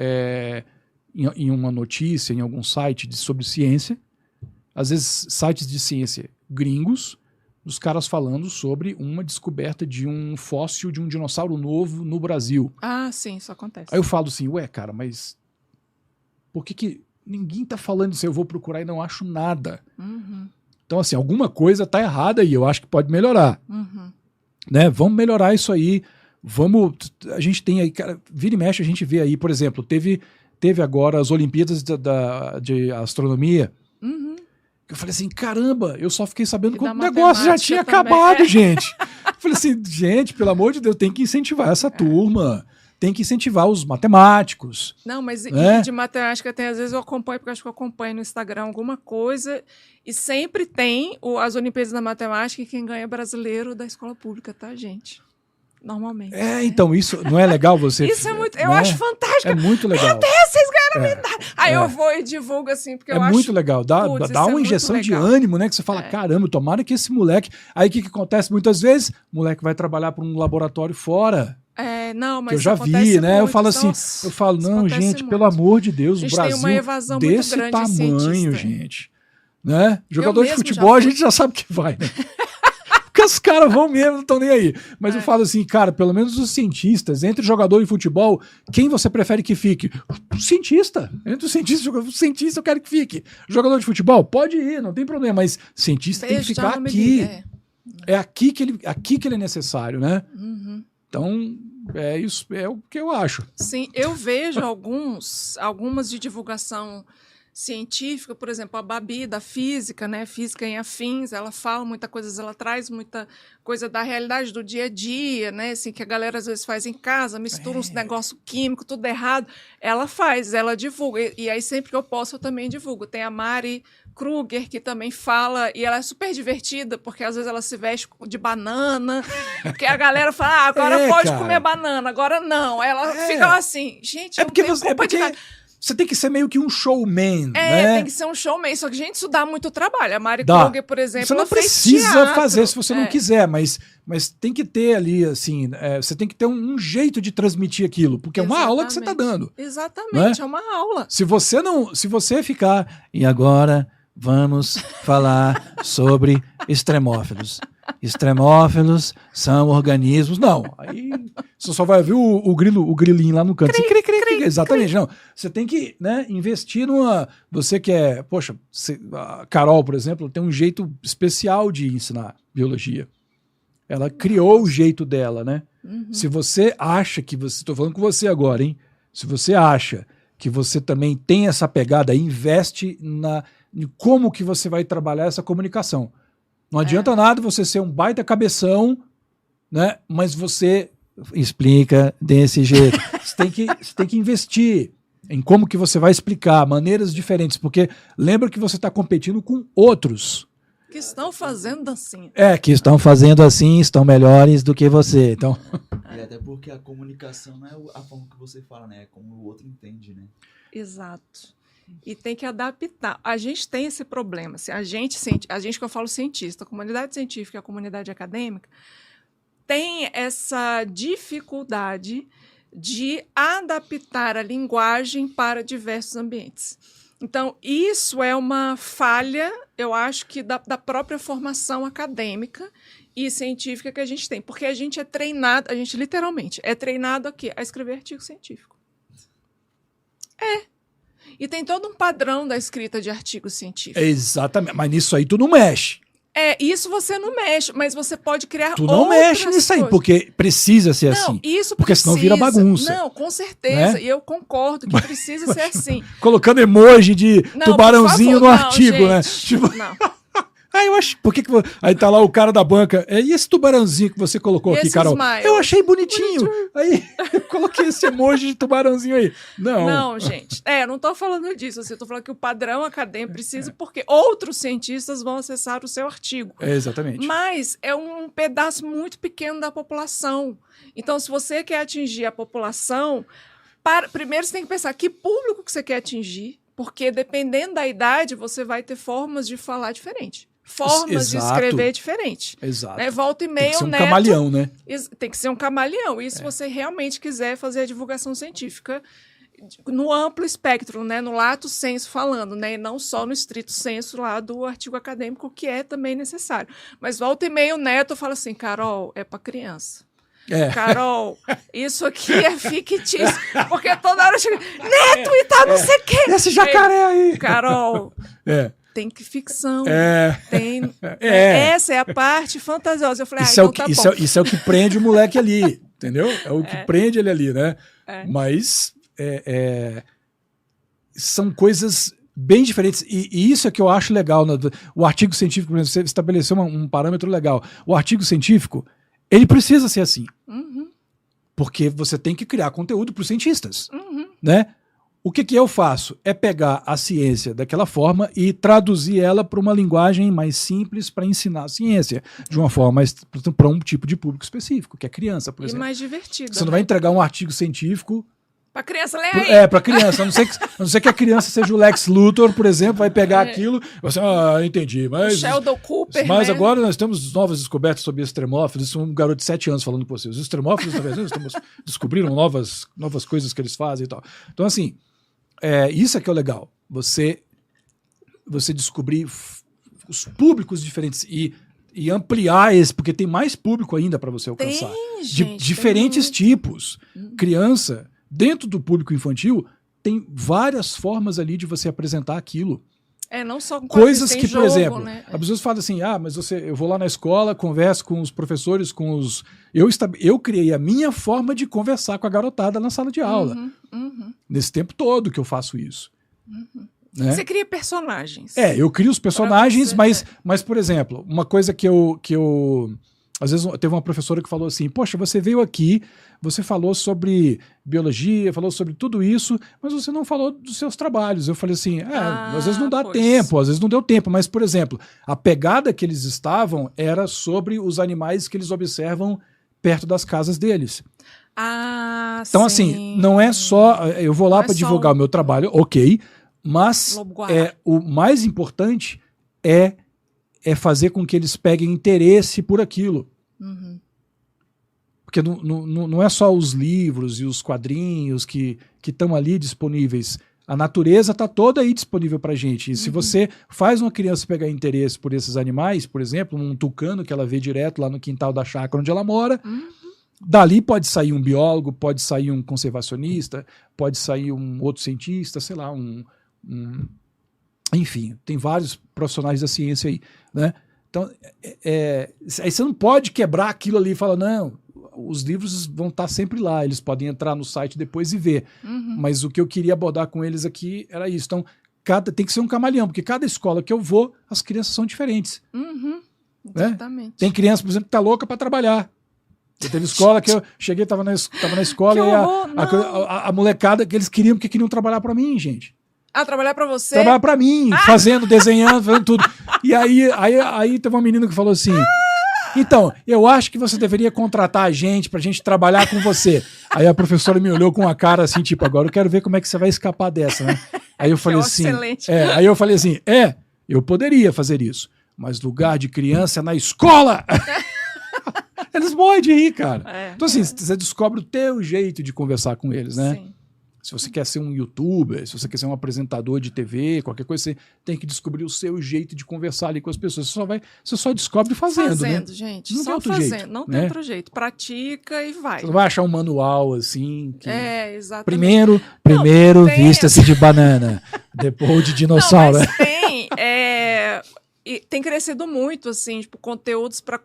em uma notícia, em algum site sobre ciência, às vezes sites de ciência gringos, os caras falando sobre uma descoberta de um fóssil de um dinossauro novo no Brasil. Ah, sim, isso acontece. Aí eu falo assim, ué, cara, mas por que ninguém tá falando isso? Eu vou procurar e não acho nada. Uhum. Então, assim, alguma coisa tá errada aí, eu acho que pode melhorar. Uhum. Né? Vamos melhorar isso aí. A gente tem aí, cara, vira e mexe, a gente vê aí, por exemplo, teve agora as Olimpíadas de Astronomia. Uhum. Eu falei assim, caramba, eu só fiquei sabendo quando o da negócio já tinha também, acabado, gente. Eu falei assim, gente, pelo amor de Deus, tem que incentivar essa turma. Tem que incentivar os matemáticos. Não, mas né? de matemática tem, às vezes eu acompanho, porque acho que eu acompanho no Instagram alguma coisa, e sempre tem as Olimpíadas da Matemática e quem ganha é brasileiro da escola pública, tá, gente? Normalmente. É, então, isso não é legal você... Isso é muito... Eu acho fantástico. É muito legal. Meu Deus, vocês ganharam medalha. Aí eu vou e divulgo assim, porque eu acho... É muito legal. Dá uma injeção de ânimo, né? Que você fala, caramba, tomara que esse moleque... Aí o que acontece muitas vezes? O moleque vai trabalhar para um laboratório fora. Não, mas que eu já vi, né? Eu falo assim, não, gente, muito. Pelo amor de Deus, o Brasil tem uma evasão desse muito grande tamanho, de gente. Né? Jogador de futebol, a gente já sabe que vai, né? Porque os caras vão mesmo, não estão nem aí. Mas eu falo assim, cara, pelo menos os cientistas, entre jogador e futebol, quem você prefere que fique? O cientista. Entre o cientista e o cientista, eu quero que fique. Jogador de futebol, pode ir, não tem problema, mas cientista tem que ficar aqui. É aqui que ele é necessário, né? Uhum. Então, isso é o que eu acho. Sim, eu vejo algumas de divulgação científica, por exemplo, a Babi da física, né? Física em Afins, ela fala muita coisa, ela traz muita coisa da realidade do dia a dia, né? Assim, que a galera às vezes faz em casa, mistura uns negócios químicos, tudo errado. Ela faz, ela divulga. E aí, sempre que eu posso, eu também divulgo. Tem a Mari Kruger, que também fala, e ela é super divertida, porque às vezes ela se veste de banana, porque a galera fala, agora pode comer banana, agora não. Ela fica assim, gente, porque você tem que ser meio que um showman, né? Tem que ser um showman, só que, gente, isso dá muito trabalho. A Mari Kruger, por exemplo, você não precisa fazer se você não quiser, mas tem que ter ali, assim, você tem que ter um jeito de transmitir aquilo, porque é uma aula que você está dando. Exatamente, é uma aula. Se você ficar... E agora vamos falar sobre extremófilos. Extremófilos são organismos... Não, aí você só vai ver o grilinho lá no canto. Exatamente, não. Você tem que, né, investir numa... Você que é... Poxa, a Carol, por exemplo, tem um jeito especial de ensinar biologia. Ela criou o jeito dela, né? Uhum. Se você acha que você... Estou falando com você agora, hein? Se você acha que você também tem essa pegada, investe em como que você vai trabalhar essa comunicação. Não adianta nada você ser um baita cabeção, né? Mas você explica desse jeito. Você tem que investir em como que você vai explicar, maneiras diferentes, porque lembra que você está competindo com outros. Que estão fazendo dancinha. Que estão fazendo assim, estão melhores do que você. Então... E até porque a comunicação não é a forma que você fala, né? É como o outro entende, né? Exato. E tem que adaptar. A gente tem esse problema. Assim, a gente que eu falo cientista, a comunidade científica e a comunidade acadêmica tem essa dificuldade de adaptar a linguagem para diversos ambientes. Então, isso é uma falha, eu acho que da própria formação acadêmica e científica que a gente tem. Porque a gente é treinado, a gente literalmente é treinado aqui a escrever artigo científico. E tem todo um padrão da escrita de artigo científico. Exatamente, mas nisso aí tu não mexe. Isso você não mexe, mas você pode criar Tu não mexe nisso aí, porque precisa ser assim. Isso porque senão vira bagunça. Não, com certeza. Né? E eu concordo que precisa ser assim. Colocando emoji de tubarãozinho no artigo, gente, né? Tipo... Não. Eu acho. Por que aí tá lá o cara da banca? E esse tubarãozinho que você colocou aqui, Carol? Smile? Eu achei bonitinho. Aí eu coloquei esse emoji de tubarãozinho aí. Não, gente. Eu não tô falando disso. Eu tô falando que o padrão acadêmico precisa, porque outros cientistas vão acessar o seu artigo. Exatamente. Mas é um pedaço muito pequeno da população. Então, se você quer atingir a população, primeiro você tem que pensar que público que você quer atingir, porque dependendo da idade, você vai ter formas de falar diferente. Formas de escrever diferente. Exato. Né? Volta e meia, tem que ser um camaleão, né? Tem que ser um camaleão. E se você realmente quiser fazer a divulgação científica, no amplo espectro, né, no lato sensu falando, né, e não só no estrito sensu lá do artigo acadêmico, que é também necessário. Mas volta e meia o Neto fala assim, Carol, é para criança. Carol, isso aqui é fictício. Porque toda hora chega, Neto e tal, não sei o quê. Esse jacaré aí. Carol, tem que ficção. Tem, essa é a parte fantasiosa. Eu falei, então tá bom. Isso é o que prende o moleque ali, entendeu? É o que prende ele ali, né? Mas são coisas bem diferentes. E isso é que eu acho legal. O artigo científico, por exemplo, você estabeleceu um parâmetro legal. O artigo científico, ele precisa ser assim. Porque você tem que criar conteúdo para os cientistas. Né? O que eu faço? É pegar a ciência daquela forma e traduzir ela para uma linguagem mais simples para ensinar a ciência, de uma forma mais para um tipo de público específico, que é criança, por exemplo. E mais divertido. Você não vai entregar um artigo científico para criança ler aí. Para criança. A não ser que a criança seja o Lex Luthor, por exemplo, vai pegar aquilo e você, entendi. Mas, o Sheldon Cooper, mas né? Agora nós temos novas descobertas sobre extremófilos. Isso é um garoto de 7 anos falando com você. Os extremófilos, descobriram novas coisas que eles fazem e tal. Então, assim, isso é que é o legal. Você descobrir os públicos diferentes e ampliar esse, porque tem mais público ainda para você alcançar. Gente, diferentes tipos. Criança, dentro do público infantil, tem várias formas ali de você apresentar aquilo. Não só com coisas que, jogo, por exemplo, né? as pessoas falam assim, mas eu vou lá na escola, converso com os professores, eu criei a minha forma de conversar com a garotada na sala de aula. Nesse tempo todo que eu faço isso. Né? Você cria personagens. Eu crio os personagens, mas, por exemplo, uma coisa que eu às vezes teve uma professora que falou assim, poxa, você veio aqui, você falou sobre biologia, falou sobre tudo isso, mas você não falou dos seus trabalhos. Eu falei assim, às vezes não dá tempo, às vezes não deu tempo, mas, por exemplo, a pegada que eles estavam era sobre os animais que eles observam perto das casas deles. Então, assim, não é só, eu vou lá para divulgar o meu trabalho, ok, mas o mais importante é fazer com que eles peguem interesse por aquilo. Porque não é só os livros e os quadrinhos que estão ali disponíveis. A natureza está toda aí disponível para a gente. E se você faz uma criança pegar interesse por esses animais, por exemplo, um tucano que ela vê direto lá no quintal da chácara onde ela mora, dali pode sair um biólogo, pode sair um conservacionista, pode sair um outro cientista, sei lá, enfim, tem vários profissionais da ciência aí, né? Então, aí você não pode quebrar aquilo ali e falar, não, os livros vão estar sempre lá, eles podem entrar no site depois e ver. Mas o que eu queria abordar com eles aqui era isso. Então, tem que ser um camaleão, porque cada escola que eu vou, as crianças são diferentes. Exatamente. Né? Tem criança, por exemplo, que está louca para trabalhar. Teve escola que eu cheguei, estava na escola e a molecada que eles queriam, porque queriam trabalhar para mim, gente. Trabalhar pra você? Trabalhar pra mim, fazendo, desenhando, fazendo tudo. E aí teve uma menina que falou assim, então, eu acho que você deveria contratar a gente pra gente trabalhar com você. Aí a professora me olhou com uma cara assim, tipo, agora eu quero ver como é que você vai escapar dessa, né? Aí eu falei assim, aí eu falei assim, eu poderia fazer isso, mas lugar de criança é na escola. Eles morrem de rir, cara. Então assim, você descobre o teu jeito de conversar com eles, né? Sim. Se você quer ser um youtuber, se você quer ser um apresentador de TV, qualquer coisa, você tem que descobrir o seu jeito de conversar ali com as pessoas. Você só descobre fazendo, né? Gente. Não só tem outro fazendo. Jeito, não né? tem outro jeito. Pratica e vai. Você não vai achar um manual assim. Exatamente. Primeiro vista-se de banana, depois de dinossauro. Não, mas tem crescido muito, assim, tipo, conteúdos para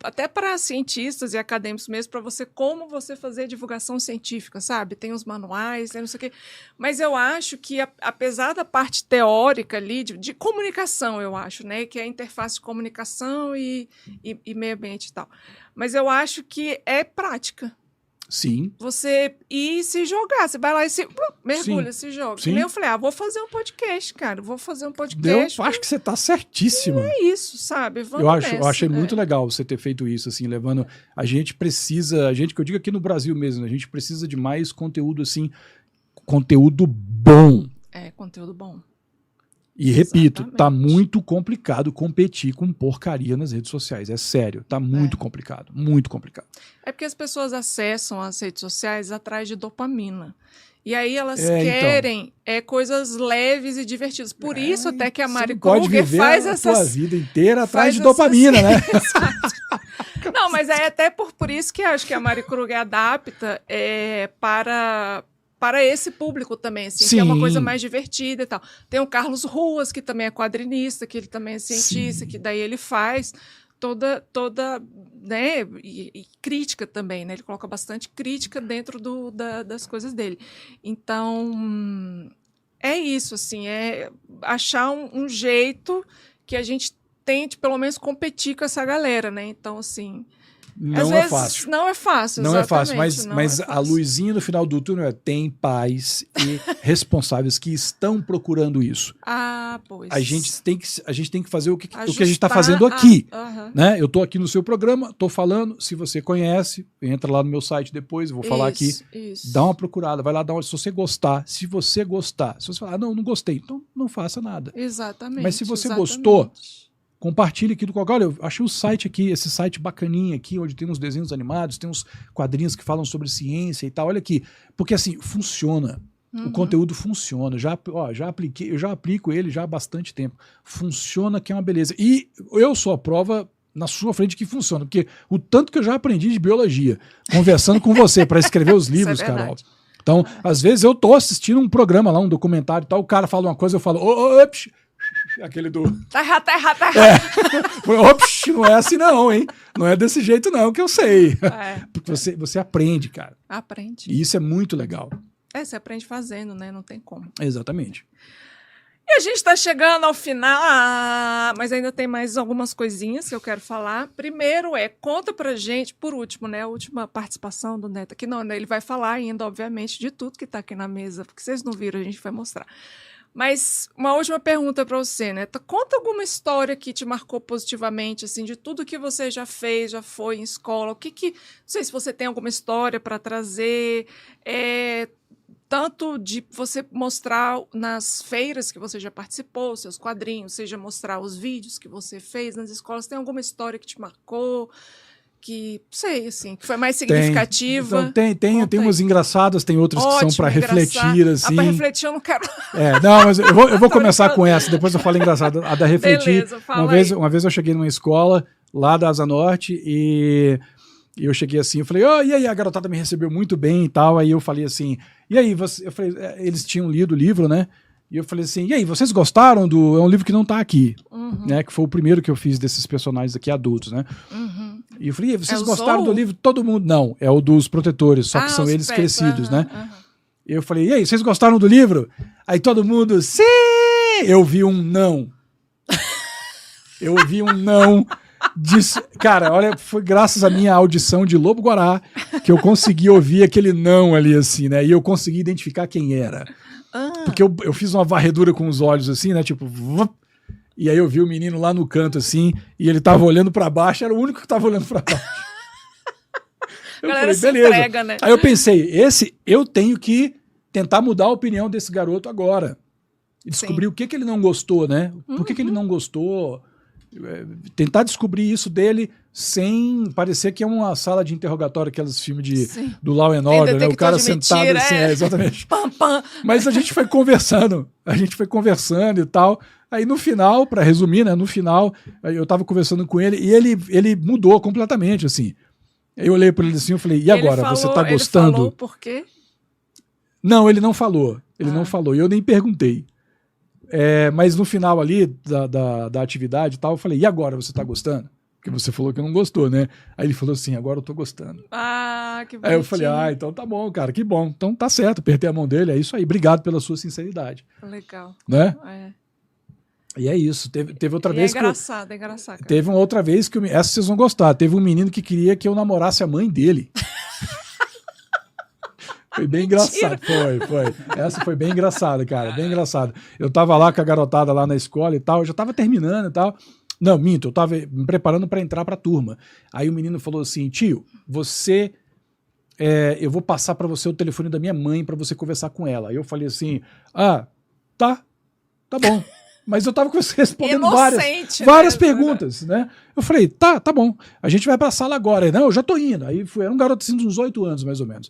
até para cientistas e acadêmicos mesmo, para como você fazer divulgação científica, sabe? Tem os manuais, tem não sei o quê. Mas eu acho que, apesar da parte teórica ali, de comunicação, eu acho, né? Que é a interface de comunicação e meio ambiente e tal. Mas eu acho que é prática. Sim. Você ir se jogar, você vai lá e mergulha, se joga. Sim. E nem eu falei, vou fazer um podcast, cara. Vou fazer um Eu podcast. acho que você tá certíssima. É isso, sabe? Eu achei muito legal você ter feito isso, assim, levando. A gente que eu digo aqui no Brasil mesmo, a gente precisa de mais conteúdo, assim, conteúdo bom. Conteúdo bom. E repito, tá Exatamente. muito complicado competir com porcaria nas redes sociais. É sério, tá muito complicado, muito complicado. É porque as pessoas acessam as redes sociais atrás de dopamina. E aí elas Então. querem coisas leves e divertidas. Por isso até que a Você Mari não pode Kruger viver faz a tua essas... vida inteira atrás faz de dopamina, né? Exato. Não, mas é até por isso que eu acho que a Mari Kruger adapta para esse público também, assim, que é uma coisa Sim. mais divertida e tal. Tem o Carlos Ruas, que também é quadrinista, que ele também é cientista, Sim. que daí ele faz toda né, e crítica também, né? Ele coloca bastante crítica dentro das coisas dele. Então, é isso, assim, é achar um jeito que a gente tente, pelo menos, competir com essa galera, né? Então, assim... Não às é vezes fácil. não é fácil, Não é fácil, exatamente, mas a luzinha no final do túnel é tem pais e responsáveis que estão procurando isso. Ah, pois. A gente tem que fazer o que a gente está Ajustar fazendo aqui. Aham. Né? Eu estou aqui no seu programa, estou falando. Se você conhece, entra lá no meu site depois, eu vou falar aqui. Isso. Dá uma procurada, vai lá dar uma. Se você gostar, se você falar, não gostei, então não faça nada. Exatamente. Mas se você exatamente. gostou, compartilhe aqui do qualquer. Olha, eu achei o site aqui, esse site bacaninha aqui, onde tem uns desenhos animados, tem uns quadrinhos que falam sobre ciência e tal. Olha aqui. Porque assim, funciona. O conteúdo funciona. Já apliquei, eu já aplico ele já há bastante tempo. Funciona, que é uma beleza. E eu sou a prova na sua frente que funciona. Porque o tanto que eu já aprendi de biologia, conversando com você para escrever os livros, Isso é Carol. verdade. Então, às vezes eu tô assistindo um programa lá, um documentário e tal, o cara fala uma coisa, eu falo, ops, aquele do... Tá errado. Ops, não é assim não, hein? Não é desse jeito não que eu sei. É. Porque você aprende, cara. Aprende. E isso é muito legal. Você aprende fazendo, né? Não tem como. Exatamente. E a gente está chegando ao final, mas ainda tem mais algumas coisinhas que eu quero falar. Primeiro conta pra gente, por último, né? A última participação do Neto aqui. Não, ele vai falar ainda, obviamente, de tudo que está aqui na mesa, porque vocês não viram, a gente vai mostrar. Mas uma última pergunta para você, Neto. Conta alguma história que te marcou positivamente, assim, de tudo que você já fez, já foi em escola. Não sei se você tem alguma história para trazer, tanto de você mostrar nas feiras que você já participou, seus quadrinhos, seja mostrar os vídeos que você fez nas escolas. Tem alguma história que te marcou, que, não sei, assim, que foi mais significativa? Então, tem umas engraçadas, tem outras que são para refletir, assim. Para refletir eu não quero. Não, mas eu vou começar com essa, depois eu falo engraçado. A da refletir. Beleza, fala uma vez eu cheguei numa escola lá da Asa Norte e eu cheguei assim, eu falei, e aí, a garotada me recebeu muito bem e tal. Aí eu falei assim, e aí, eu falei, eles tinham lido o livro, né? E eu falei assim, e aí, vocês gostaram do... É um livro que não tá aqui, né? Que foi o primeiro que eu fiz desses personagens aqui adultos, né? E eu falei, e aí, vocês gostaram do livro? Todo mundo... Não, é o dos protetores, só que são eles crescidos, né? E eu falei, e aí, vocês gostaram do livro? Aí todo mundo, sim! Eu ouvi um não. Eu ouvi um não. Cara, olha, foi graças à minha audição de Lobo-Guará que eu consegui ouvir aquele não ali, assim, né? E eu consegui identificar quem era. Porque eu fiz uma varredura com os olhos, assim, né? Tipo... E aí eu vi o menino lá no canto, assim, e ele tava olhando pra baixo, era o único que tava olhando pra baixo. Eu falei, beleza. Entrega, né? Aí eu pensei, eu tenho que tentar mudar a opinião desse garoto agora. E descobrir o que ele não gostou, né? Por que ele não gostou... Tentar descobrir isso dele sem parecer que é uma sala de interrogatório, aqueles filmes do Law and Order, né? O cara sentado assim, exatamente. Pam, pam. Mas a gente foi conversando e tal. Aí no final, para resumir, né? No final, eu tava conversando com ele e ele mudou completamente, assim. Aí eu olhei para ele assim e falei, e agora, você tá gostando? Ele falou por quê? Não, ele não falou. Ele não falou. E eu nem perguntei. Mas no final ali da atividade e tal, eu falei, e agora, você tá gostando? Porque você falou que não gostou, né? Aí ele falou assim, agora eu tô gostando. Que bonitinho. Aí eu falei, então tá bom, cara, que bom. Então tá certo, apertei a mão dele, é isso aí. Obrigado pela sua sinceridade. Legal. Né? E é isso. Teve outra vez é engraçado, é engraçado. Cara. Teve uma outra vez que... Essa vocês vão gostar. Teve um menino que queria que eu namorasse a mãe dele. Foi bem engraçado. Foi. Essa foi bem engraçada, cara. Bem engraçada. Eu tava lá com a garotada lá na escola e tal, eu já tava terminando e tal. Não, minto, eu tava me preparando para entrar pra turma. Aí o menino falou assim, tio, eu vou passar para você o telefone da minha mãe para você conversar com ela. Aí eu falei assim, tá bom. Mas eu tava com você respondendo Inocente várias mesmo, perguntas, né? Eu falei, tá bom, a gente vai pra sala agora. Não, eu já tô indo. Aí era um garoto assim de uns 8 anos, mais ou menos.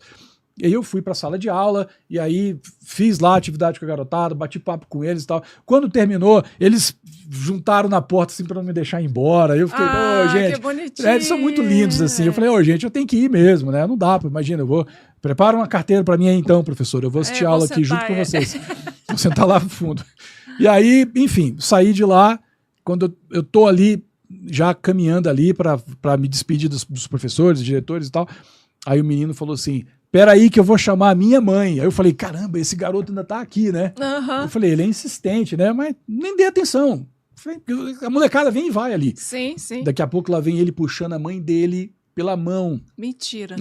E aí eu fui pra sala de aula, e aí fiz lá a atividade com a garotada, bati papo com eles e tal. Quando terminou, eles juntaram na porta assim pra não me deixar ir embora. Eu fiquei, gente, que bonitinho. eles são muito lindos assim. Eu falei, gente, eu tenho que ir mesmo, né? Não dá, imagina, eu vou... Prepara uma carteira pra mim aí então, professor. Eu vou assistir aula aqui junto com vocês. Vou sentar lá no fundo. E aí, enfim, saí de lá, quando eu tô ali, já caminhando ali pra me despedir dos professores, diretores e tal, aí o menino falou assim, peraí que eu vou chamar a minha mãe. Aí eu falei, caramba, esse garoto ainda tá aqui, né? Eu falei, ele é insistente, né? Mas nem dei atenção. Falei, a molecada vem e vai ali. Sim, sim. Daqui a pouco lá vem ele puxando a mãe dele pela mão. Mentira.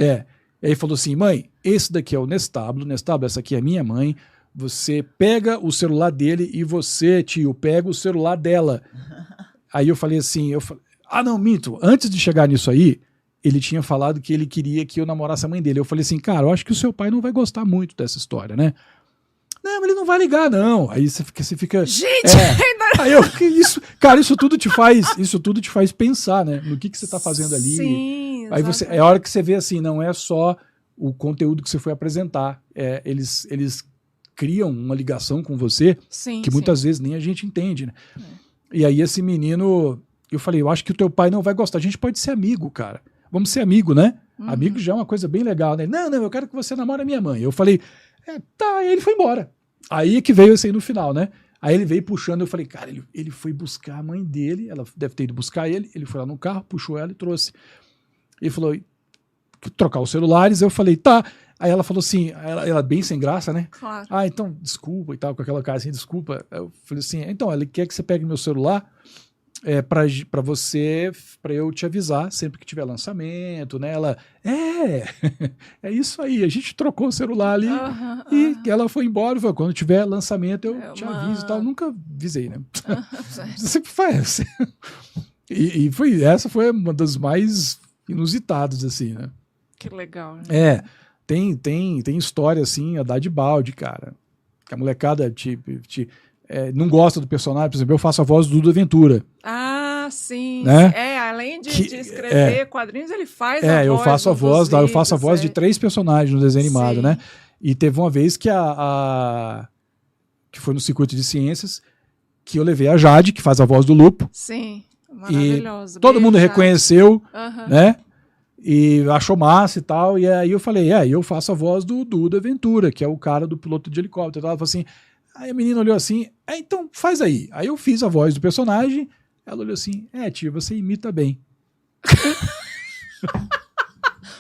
E aí falou assim, mãe, esse daqui é o Nestábulo, essa aqui é minha mãe, você pega o celular dele e você, tio, pega o celular dela. Aí eu falei assim, não, minto, antes de chegar nisso aí, ele tinha falado que ele queria que eu namorasse a mãe dele. Eu falei assim, cara, eu acho que o seu pai não vai gostar muito dessa história, né? Não, mas ele não vai ligar, não. Aí você fica... Gente, ainda... Aí isso tudo te faz pensar, né? No que você tá fazendo ali. Sim, aí é a hora que você vê assim, não é só o conteúdo que você foi apresentar. Eles criam uma ligação com você que muitas vezes nem a gente entende, né? E aí esse menino, eu falei, eu acho que o teu pai não vai gostar. A gente pode ser amigo, cara. Vamos ser amigo, né? Amigo já é uma coisa bem legal, né? Não, eu quero que você namore a minha mãe. Eu falei, tá, e ele foi embora. Aí que veio esse aí no final, né? Aí ele veio puxando, eu falei, cara, ele foi buscar a mãe dele, ela deve ter ido buscar ele foi lá no carro, puxou ela e trouxe. Ele falou, trocar os celulares, eu falei, tá. Aí ela falou assim, ela bem sem graça, né? Claro. Então, desculpa e tal, com aquela cara assim, desculpa. Eu falei assim, então, ela quer que você pegue meu celular pra eu te avisar sempre que tiver lançamento, né? Ela, é isso aí, a gente trocou o celular ali e ela foi embora, falou, quando tiver lançamento eu te aviso e tal. Nunca avisei, né? Sempre faz. Essa foi uma das mais inusitadas, assim, né? Que legal, né? Tem história assim, a dar de balde, cara. Que a molecada não gosta do personagem. Por exemplo, eu faço a voz do Duda Ventura. Sim. Né? Além de escrever quadrinhos, ele faz a voz. Eu faço a voz de 3 personagens no desenho animado, né? E teve uma vez que que foi no Circuito de Ciências, que eu levei a Jade, que faz a voz do Lupo. Sim, maravilhosa. E todo mundo reconheceu, né? E achou massa e tal. E aí eu falei, eu faço a voz do Duda Ventura, que é o cara do piloto de helicóptero. Ela falou assim, aí a menina olhou assim, então faz aí. Aí eu fiz a voz do personagem, ela olhou assim, tia, você imita bem.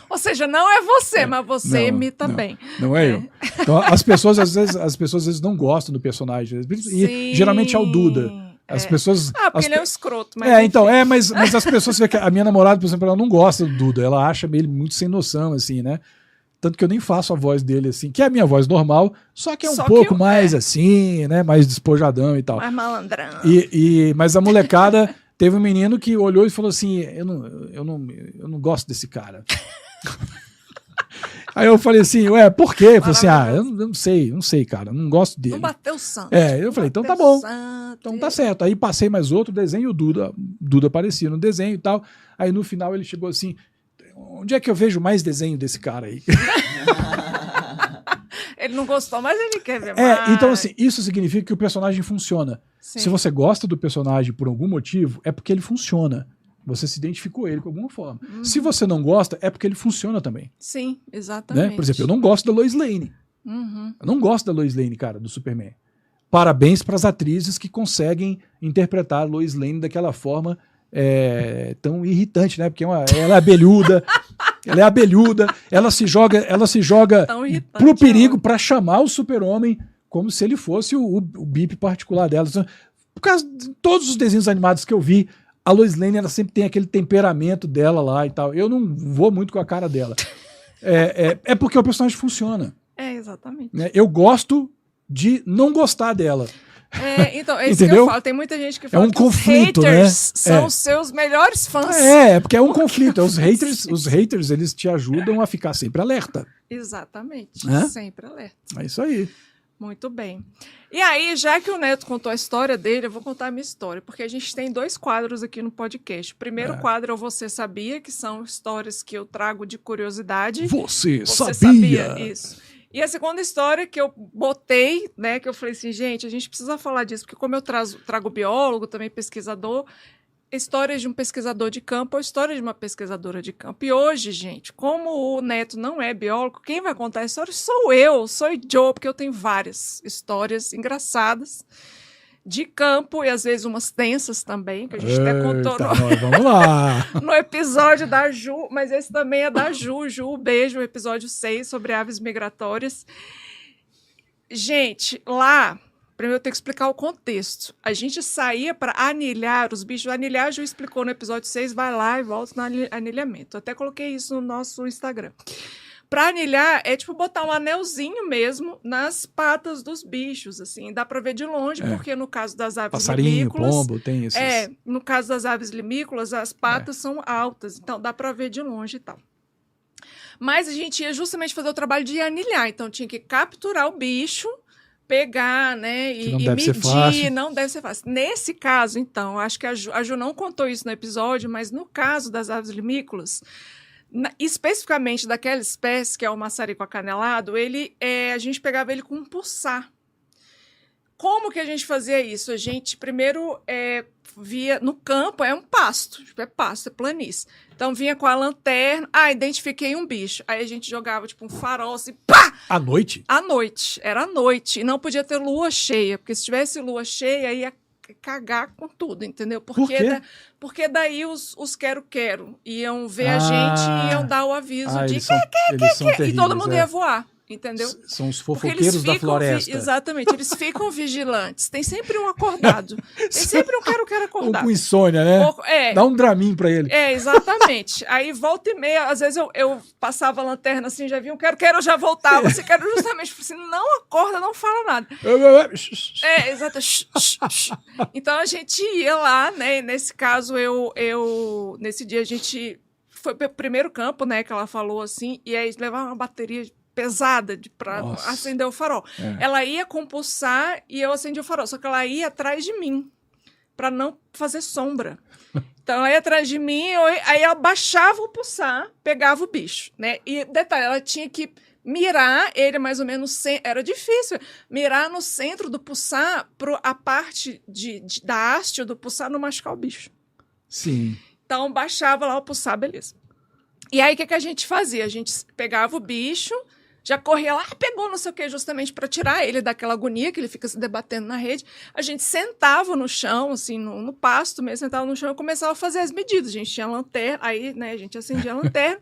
Ou seja, não é você, mas você imita bem. Não é eu. Então as pessoas às vezes não gostam do personagem. E geralmente é o Duda. As pessoas. Porque ele é um escroto. Mas mas as pessoas veem que a minha namorada, por exemplo, ela não gosta do Duda. Ela acha ele muito sem noção, assim, né? Tanto que eu nem faço a voz dele, assim, que é a minha voz normal, só que é um pouco mais assim, né? Mais despojadão e tal. Mais malandrão. Mas a molecada teve um menino que olhou e falou assim: eu não gosto desse cara. Aí eu falei assim, por quê? Eu falei assim, eu não sei, cara, não gosto dele. Não bateu santo. Eu falei, então tá bom. Então tá certo. Aí passei mais outro desenho, o Duda aparecia no desenho e tal. Aí no final ele chegou assim, onde é que eu vejo mais desenho desse cara aí? Ele não gostou, mas ele quer ver mais. Então assim, isso significa que o personagem funciona. Sim. Se você gosta do personagem por algum motivo, é porque ele funciona. Você se identificou ele de alguma forma. Se você não gosta, é porque ele funciona também. Sim, exatamente. Né? Por exemplo, eu não gosto da Lois Lane. Eu não gosto da Lois Lane, cara, do Superman. Parabéns para as atrizes que conseguem interpretar a Lois Lane daquela forma tão irritante, né? Porque ela é abelhuda, ela se joga pro perigo para chamar o Super-Homem como se ele fosse o bip particular dela. Por causa de todos os desenhos animados que eu vi, a Lois Lane, ela sempre tem aquele temperamento dela lá e tal. Eu não vou muito com a cara dela. É porque o personagem funciona. Exatamente. Né? Eu gosto de não gostar dela. Então, é isso que eu falo. Tem muita gente que fala que conflito, os haters, né? são os seus melhores fãs. Porque é um conflito. Os haters, eles te ajudam a ficar sempre alerta. Exatamente. Sempre alerta. É isso aí. Muito bem. E aí, já que o Neto contou a história dele, eu vou contar a minha história, porque a gente tem 2 quadros aqui no podcast. O primeiro quadro é o Você Sabia, que são histórias que eu trago de curiosidade. Você sabia? Isso. E a segunda história que eu botei, né, que eu falei assim, gente, a gente precisa falar disso, porque como eu trago biólogo, também pesquisador, histórias de um pesquisador de campo ou história de uma pesquisadora de campo. E hoje, gente, como o Neto não é biólogo, quem vai contar a história sou eu, sou Joe, porque eu tenho várias histórias engraçadas de campo e às vezes umas tensas também, que a gente até contou vamos lá. no episódio da Ju, mas esse também é da Ju. Ju, beijo, o episódio 6 sobre aves migratórias. Gente, lá... Primeiro eu tenho que explicar o contexto. A gente saía para anilhar os bichos. Anilhar, a Ju explicou no episódio 6, vai lá e volta no anilhamento. Eu até coloquei isso no nosso Instagram. Para anilhar, é tipo botar um anelzinho mesmo nas patas dos bichos, assim. Dá para ver de longe, porque no caso das aves passarinho, limícolas... pombo, tem isso. no caso das aves limícolas, as patas são altas, então dá para ver de longe e tal. Mas a gente ia justamente fazer o trabalho de anilhar, então tinha que capturar o bicho, pegar, né, e medir, não deve ser fácil. Nesse caso, então, acho que a Ju não contou isso no episódio, mas no caso das aves limícolas, especificamente daquela espécie, que é o maçarico acanelado, a gente pegava ele com um pulsar. Como que a gente fazia isso? A gente primeiro via no campo, é um pasto, tipo, é planície. Então vinha com a lanterna, identifiquei um bicho. Aí a gente jogava tipo um farol assim, pá! À noite? À noite, era à noite. E não podia ter lua cheia, porque se tivesse lua cheia, ia cagar com tudo, entendeu? Por quê? Porque daí os quero-quero iam ver a gente e iam dar o aviso de eles são terríveis, e todo mundo ia voar. Entendeu? São os fofoqueiros da floresta. Exatamente, eles ficam vigilantes. Tem sempre um acordado. Tem sempre um quero acordado. Com insônia, né? Dá um draminho pra ele. Exatamente. Aí volta e meia, às vezes eu passava a lanterna assim, já via um quero, eu já voltava. Assim, quero justamente assim, não acorda, não fala nada. Exato. Então a gente ia lá, né? E nesse caso, nesse dia a gente foi pro primeiro campo, né? Que ela falou assim, e aí levava uma bateria pesada para acender o farol. Ela ia compulsar e eu acendi o farol, só que ela ia atrás de mim para não fazer sombra. Então ela ia atrás de mim, aí ela baixava o pulsar, pegava o bicho, né? E detalhe, ela tinha que mirar ele mais ou menos, era difícil, mirar no centro do pulsar a parte da haste do pulsar não machucar o bicho. Sim. Então baixava lá o pulsar, beleza. E aí o que a gente fazia? A gente pegava o bicho, já corria lá, pegou não sei o que, justamente para tirar ele daquela agonia que ele fica se debatendo na rede. A gente sentava no chão, assim, no pasto mesmo, sentava no chão e começava a fazer as medidas. A gente tinha lanterna, aí, né, a gente acendia a lanterna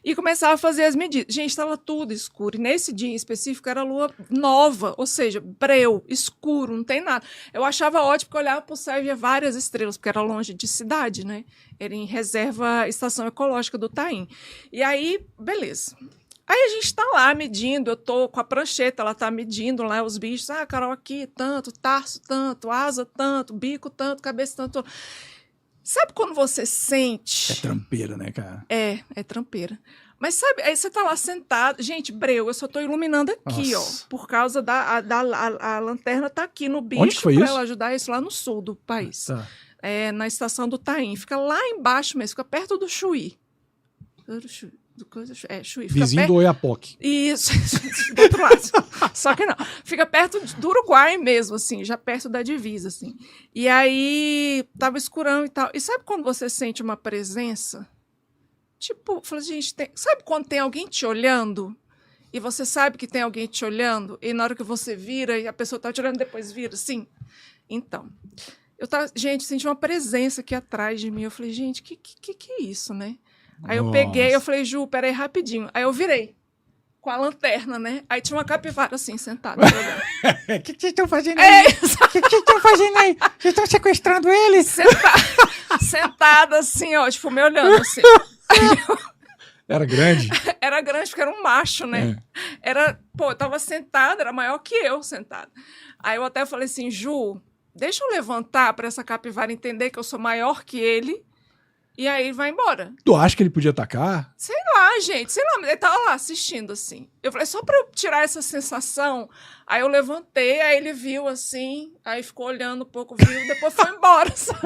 e começava a fazer as medidas. Gente, estava tudo escuro. E nesse dia em específico era lua nova, ou seja, breu, escuro, não tem nada. Eu achava ótimo porque eu olhava para o céu e via várias estrelas, porque era longe de cidade, né? Era em reserva, estação ecológica do Taim. E aí, beleza. Aí a gente tá lá medindo, eu tô com a prancheta, ela tá medindo lá os bichos. Carol, aqui tanto, tarso tanto, asa tanto, bico tanto, cabeça tanto. Sabe quando você sente... É trampeira, né, cara? É trampeira. Mas sabe, aí você tá lá sentado... Gente, breu, eu só tô iluminando aqui, ó. Por causa a lanterna tá aqui no bico. Onde que foi pra isso? ela ajudar isso lá no sul do país. Tá. Na estação do Taim. Fica lá embaixo mesmo, fica perto do Chuí. Chuí. Vizinho do Oiapoque. Isso, do outro lado. Só que não. Fica perto do Uruguai mesmo, assim, já perto da divisa, assim. E aí, tava escurão e tal. E sabe quando você sente uma presença? Tipo, falei, gente, sabe quando tem alguém te olhando? E você sabe que tem alguém te olhando? E na hora que você vira, e a pessoa tá te olhando, depois vira, assim? Então, senti uma presença aqui atrás de mim. Eu falei, gente, que é isso, né? Aí eu peguei, eu falei, Ju, peraí, rapidinho. Aí eu virei com a lanterna, né? Aí tinha uma capivara assim, sentada. O que vocês estão fazendo aí? O que vocês estão fazendo aí? Vocês estão sequestrando eles? Sentada assim, ó, tipo, me olhando assim. Era grande? Era grande porque era um macho, né? Eu tava sentada, era maior que eu sentada. Aí eu até falei assim, Ju, deixa eu levantar para essa capivara entender que eu sou maior que ele. E aí vai embora. Tu acha que ele podia atacar? Sei lá, gente, sei lá, ele tava lá assistindo, assim. Eu falei, só pra eu tirar essa sensação, aí eu levantei, aí ele viu, assim, aí ficou olhando um pouco, viu, depois foi embora, sabe?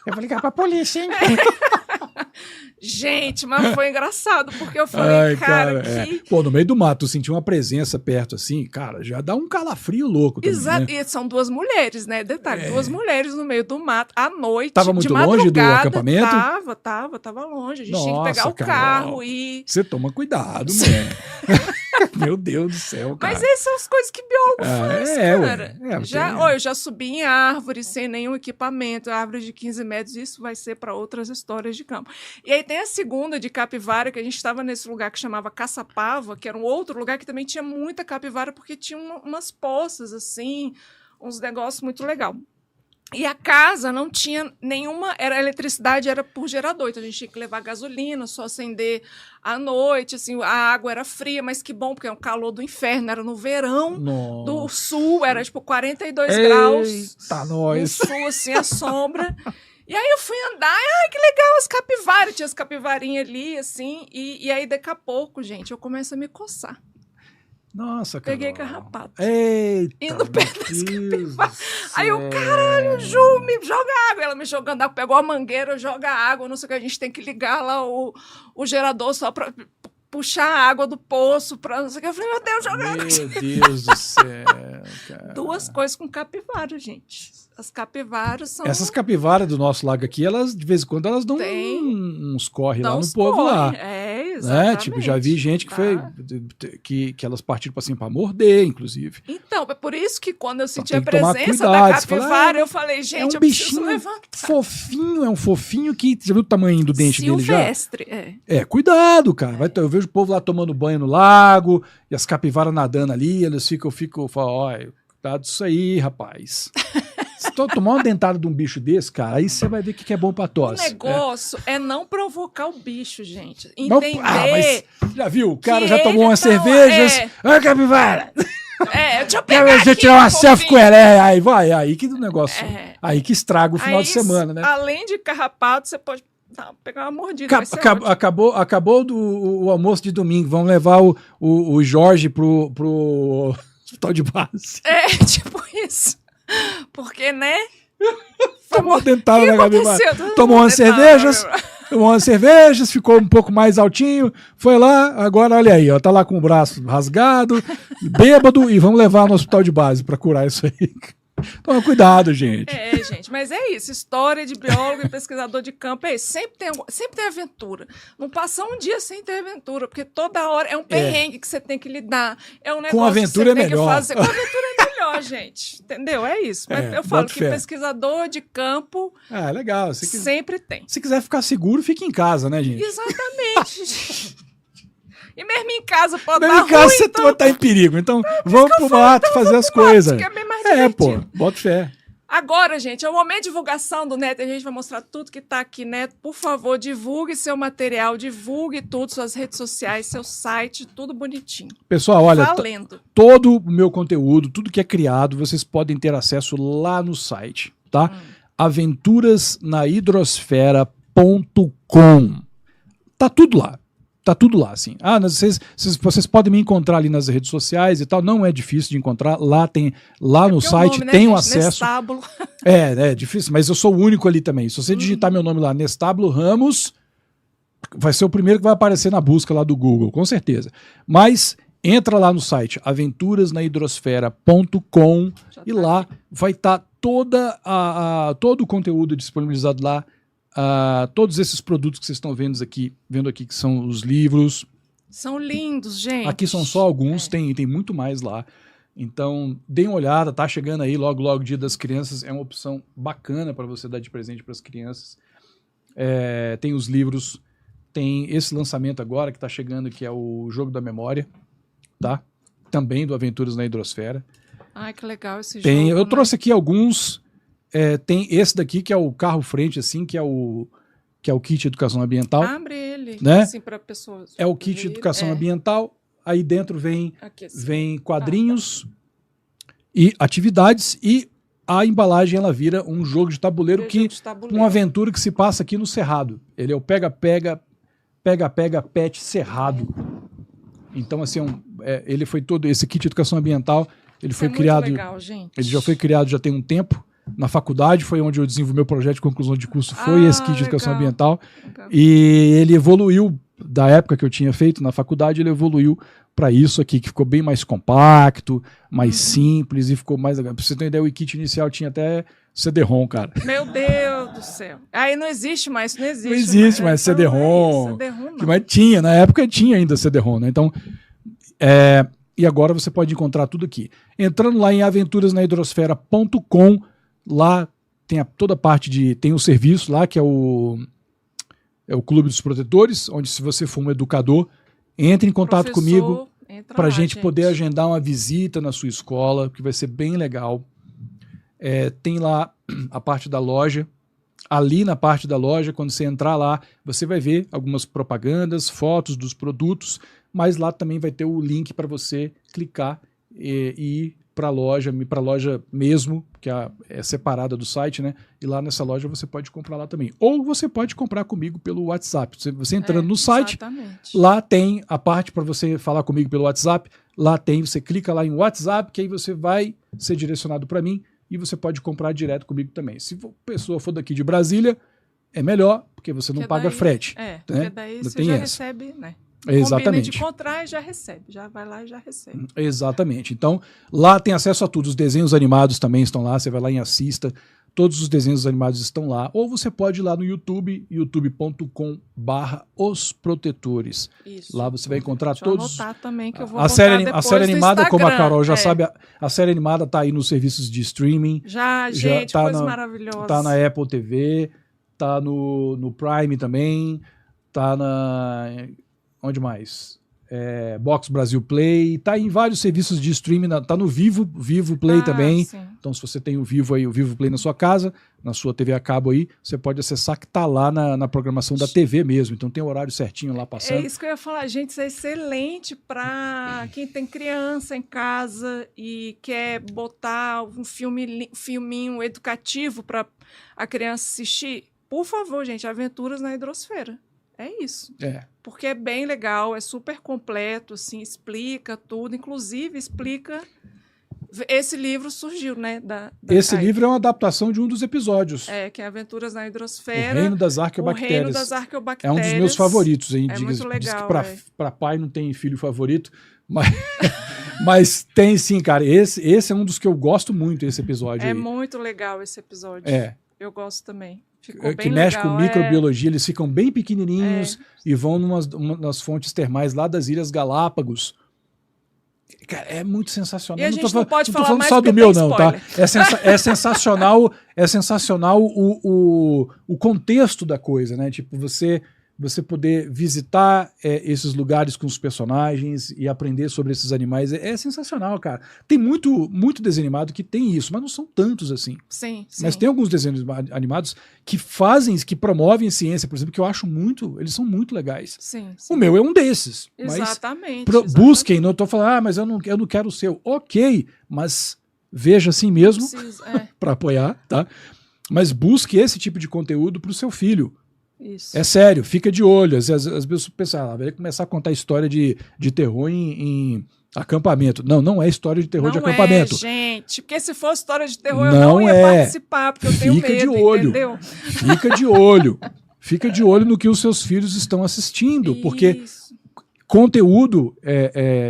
Eu vou ligar pra polícia, hein? Gente, mas foi engraçado, porque eu falei, cara, que... Pô, no meio do mato, tu sentiu uma presença perto, assim, cara, já dá um calafrio louco também, Exato, né? e são duas mulheres, né? Detalhe, duas mulheres no meio do mato, à noite, Tava muito de longe do madrugada. acampamento? Tava longe. A gente tinha que pegar o cara, carro e... Você toma cuidado, mulher. Meu Deus do céu, cara. Mas essas são as coisas que biólogo faz, cara. Ué, Eu já subi em árvore sem nenhum equipamento, árvore de 15 metros, isso vai ser para outras histórias de campo. E aí tem a segunda de capivara, que a gente estava nesse lugar que chamava Caçapava, que era um outro lugar que também tinha muita capivara, porque tinha umas poças, assim, uns negócios muito legais. E a casa não tinha nenhuma... A eletricidade era por gerador, então a gente tinha que levar gasolina, só acender à noite, assim, a água era fria, mas que bom, porque é um calor do inferno, era no verão do sul, era tipo 42 graus. Eita, nós! No sul, assim, a sombra. E aí eu fui andar, ai, que legal, as capivaras, tinha as capivarinhas ali, assim, e aí daqui a pouco, gente, eu começo a me coçar. Nossa, cara. Peguei carrapato. Eita, indo perto das capivaras. Aí eu, caralho, Ju, me joga água. Ela me jogando água, pegou a mangueira, joga água, não sei o que, a gente tem que ligar lá o gerador só pra puxar a água do poço, pra não sei o que. Eu falei, meu Deus, joga água. Meu Deus do céu, cara. Duas coisas com capivara, gente. As capivaras são... Essas capivaras do nosso lago aqui, elas, de vez em quando, elas dão uns corre lá no povo lá. Exatamente. Né? Tipo, já vi gente que foi... Que elas partiram pra morder, inclusive. Então, é por isso que quando eu senti tem a que tomar presença cuidado. da capivara, eu falei, gente, é um eu preciso bichinho levantar. fofinho, é um fofinho que... Já viu o tamanho do dente dele já? Silvestre, cuidado, cara. Eu vejo o povo lá tomando banho no lago, e as capivaras nadando ali, eles ficam, falo, olha, cuidado disso aí, rapaz. Se tu tomar uma dentada de um bicho desse, cara, aí você vai ver o que é bom pra tosse. O negócio é não provocar o bicho, gente. Não, Entender. mas já viu? O cara que já tomou ele umas tá- cervejas. Ai, capivara! Deixa eu Quero pegar ver se eu aqui, tirar uma fofinho. selfie com ela. Aí vai, aí que o negócio. Aí que estraga o final Aí, de semana, né? Além de carrapato, você pode pegar uma mordida. Vai ser ótimo. Acabou o almoço de domingo. Vamos levar o Jorge pro hospital de base. Tipo isso. Porque, né? Tomou dentada na capivara. aconteceu? Tomou umas cervejas, ficou um pouco mais altinho, foi lá, agora olha aí, ó, tá lá com o braço rasgado, bêbado, e vamos levar no hospital de base pra curar isso aí. Toma cuidado, gente. Gente, mas é isso. História de biólogo e pesquisador de campo é isso. Sempre tem aventura. Não passa um dia sem ter aventura, porque toda hora é um perrengue que você tem que lidar. É um negócio Com aventura que você é tem melhor. que fazer. Com aventura é melhor, gente. Entendeu? É isso. Mas eu falo que pesquisador de campo legal. sempre tem. Se quiser ficar seguro, fique em casa, né, gente? Exatamente. E mesmo em casa pode Mesmo dar em casa ruim, você então... tá em perigo. Então vamos pro mato fazer as coisas. Que é bem mais divertido. Bota fé. Agora, gente, é o momento de divulgação do Neto. A gente vai mostrar tudo que tá aqui, Neto. Por favor, divulgue seu material, divulgue tudo, suas redes sociais, seu site, tudo bonitinho. Pessoal, olha, Valendo. todo o meu conteúdo, tudo que é criado, vocês podem ter acesso lá no site, tá? aventurasnahidrosfera.com. Tá tudo lá. Tá tudo lá, assim. Vocês podem me encontrar ali nas redes sociais e tal. Não é difícil de encontrar. Lá no site nome, né, tem o gente? acesso. Nestábulo. É difícil, mas eu sou o único ali também. Se você digitar meu nome lá, Nestábulo Ramos, vai ser o primeiro que vai aparecer na busca lá do Google, com certeza. Mas entra lá no site aventurasnahidrosfera.com e lá vai estar todo o conteúdo disponibilizado lá. Todos esses produtos que vocês estão vendo aqui, que são os livros. São lindos, gente. Aqui são só alguns, tem muito mais lá. Então, deem uma olhada, tá chegando aí logo Dia das Crianças, é uma opção bacana para você dar de presente para as crianças. Tem os livros, tem esse lançamento agora que tá chegando, que é o Jogo da Memória, tá? Também do Aventuras na Hidrosfera. Ai, que legal esse jogo. Eu trouxe aqui alguns. Tem esse daqui, que é o carro frente, assim, que é o kit de educação ambiental. Abre ele, né? assim, para pessoas. É o kit de educação ambiental. Aí dentro vem aqui, assim. quadrinhos e atividades. E a embalagem ela vira um jogo de tabuleiro uma aventura que se passa aqui no Cerrado. Ele é o pega-pega, pet Cerrado. Então, assim, ele foi todo, esse kit de educação ambiental, ele foi criado. Legal, gente. Ele já foi criado já tem um tempo. Na faculdade foi onde eu desenvolvi meu projeto de conclusão de curso, foi esse kit de educação ambiental. Legal. E ele evoluiu, da época que eu tinha feito na faculdade, ele evoluiu para isso aqui, que ficou bem mais compacto, mais simples e ficou mais legal. Pra você ter uma ideia, o kit inicial tinha até CD-ROM, cara. Meu Deus do céu. Aí não existe mais, não existe. Não existe mais CD-ROM. CD-ROM mas tinha, na época tinha ainda CD-ROM, né? Então, e agora você pode encontrar tudo aqui. Entrando lá em aventurasnahidrosfera.com, lá tem toda a parte tem o serviço lá, que é o Clube dos Protetores, onde se você for um educador, entre em contato comigo para a gente poder agendar uma visita na sua escola, que vai ser bem legal. Tem lá a parte da loja. Ali na parte da loja, quando você entrar lá, você vai ver algumas propagandas, fotos dos produtos, mas lá também vai ter o link para você clicar e ir para a loja mesmo, que é separada do site, né? E lá nessa loja você pode comprar lá também. Ou você pode comprar comigo pelo WhatsApp. Você entrando no site, lá tem a parte para você falar comigo pelo WhatsApp, lá você clica lá em WhatsApp, que aí você vai ser direcionado para mim e você pode comprar direto comigo também. Se a pessoa for daqui de Brasília, é melhor, porque você não paga frete. Porque daí você já recebe, né? Exatamente. Combina de encontrar e já recebe. Já vai lá e já recebe. Exatamente. Então, lá tem acesso a tudo. Os desenhos animados também estão lá. Você vai lá e assista. Todos os desenhos animados estão lá. Ou você pode ir lá no YouTube, youtube.com/Os Protetores. Isso. Lá você vai encontrar todos. Anotar também, que eu vou a série animada, como a Carol já sabe, a série animada está aí nos serviços de streaming. Gente, tá coisa maravilhosa. Está na Apple TV, está no Prime também, está onde mais? Box Brasil Play, tá em vários serviços de streaming, tá no Vivo Play também. Sim. Então, se você tem o Vivo Play na sua casa, na sua TV a cabo aí, você pode acessar que tá lá na programação da TV mesmo. Então tem o horário certinho lá passando. É isso que eu ia falar, gente, isso é excelente para quem tem criança em casa e quer botar um filminho educativo para a criança assistir. Por favor, gente, Aventuras na Hidrosfera. É isso. Porque é bem legal, é super completo, assim, explica tudo, inclusive explica... Esse livro surgiu, né? Esse livro é uma adaptação de um dos episódios. Que é Aventuras na Hidrosfera. O Reino das Arqueobactérias. O Reino das Arqueobactérias. É um dos meus favoritos, hein? Muito legal. Diz que para pai não tem filho favorito, mas tem sim, cara. Esse é um dos que eu gosto muito, esse episódio aí. Muito legal esse episódio. Eu gosto também. Que mexe com microbiologia, eles ficam bem pequenininhos e vão nas fontes termais lá das Ilhas Galápagos. Cara, é muito sensacional. E a gente não pode falar mais só do meu, não, spoiler. tá? É sensacional o contexto da coisa, né? Tipo, você poder visitar esses lugares com os personagens e aprender sobre esses animais é sensacional, cara. Tem muito desenho animado que tem isso, mas não são tantos assim. Sim. Mas tem alguns desenhos animados que promovem ciência, por exemplo, que eu acho eles são muito legais. Sim. O meu é um desses. Exatamente. Busquem, não estou falando, mas eu não quero o seu. Ok, mas veja assim mesmo para apoiar, tá? Mas busque esse tipo de conteúdo para o seu filho. Isso. É sério, fica de olho. Às vezes pensam, vai começar a contar história de terror em acampamento. Não é história de terror de acampamento. Gente, porque se fosse história de terror eu não ia participar, porque eu tenho medo, entendeu? Fica de olho no que os seus filhos estão assistindo, porque conteúdo,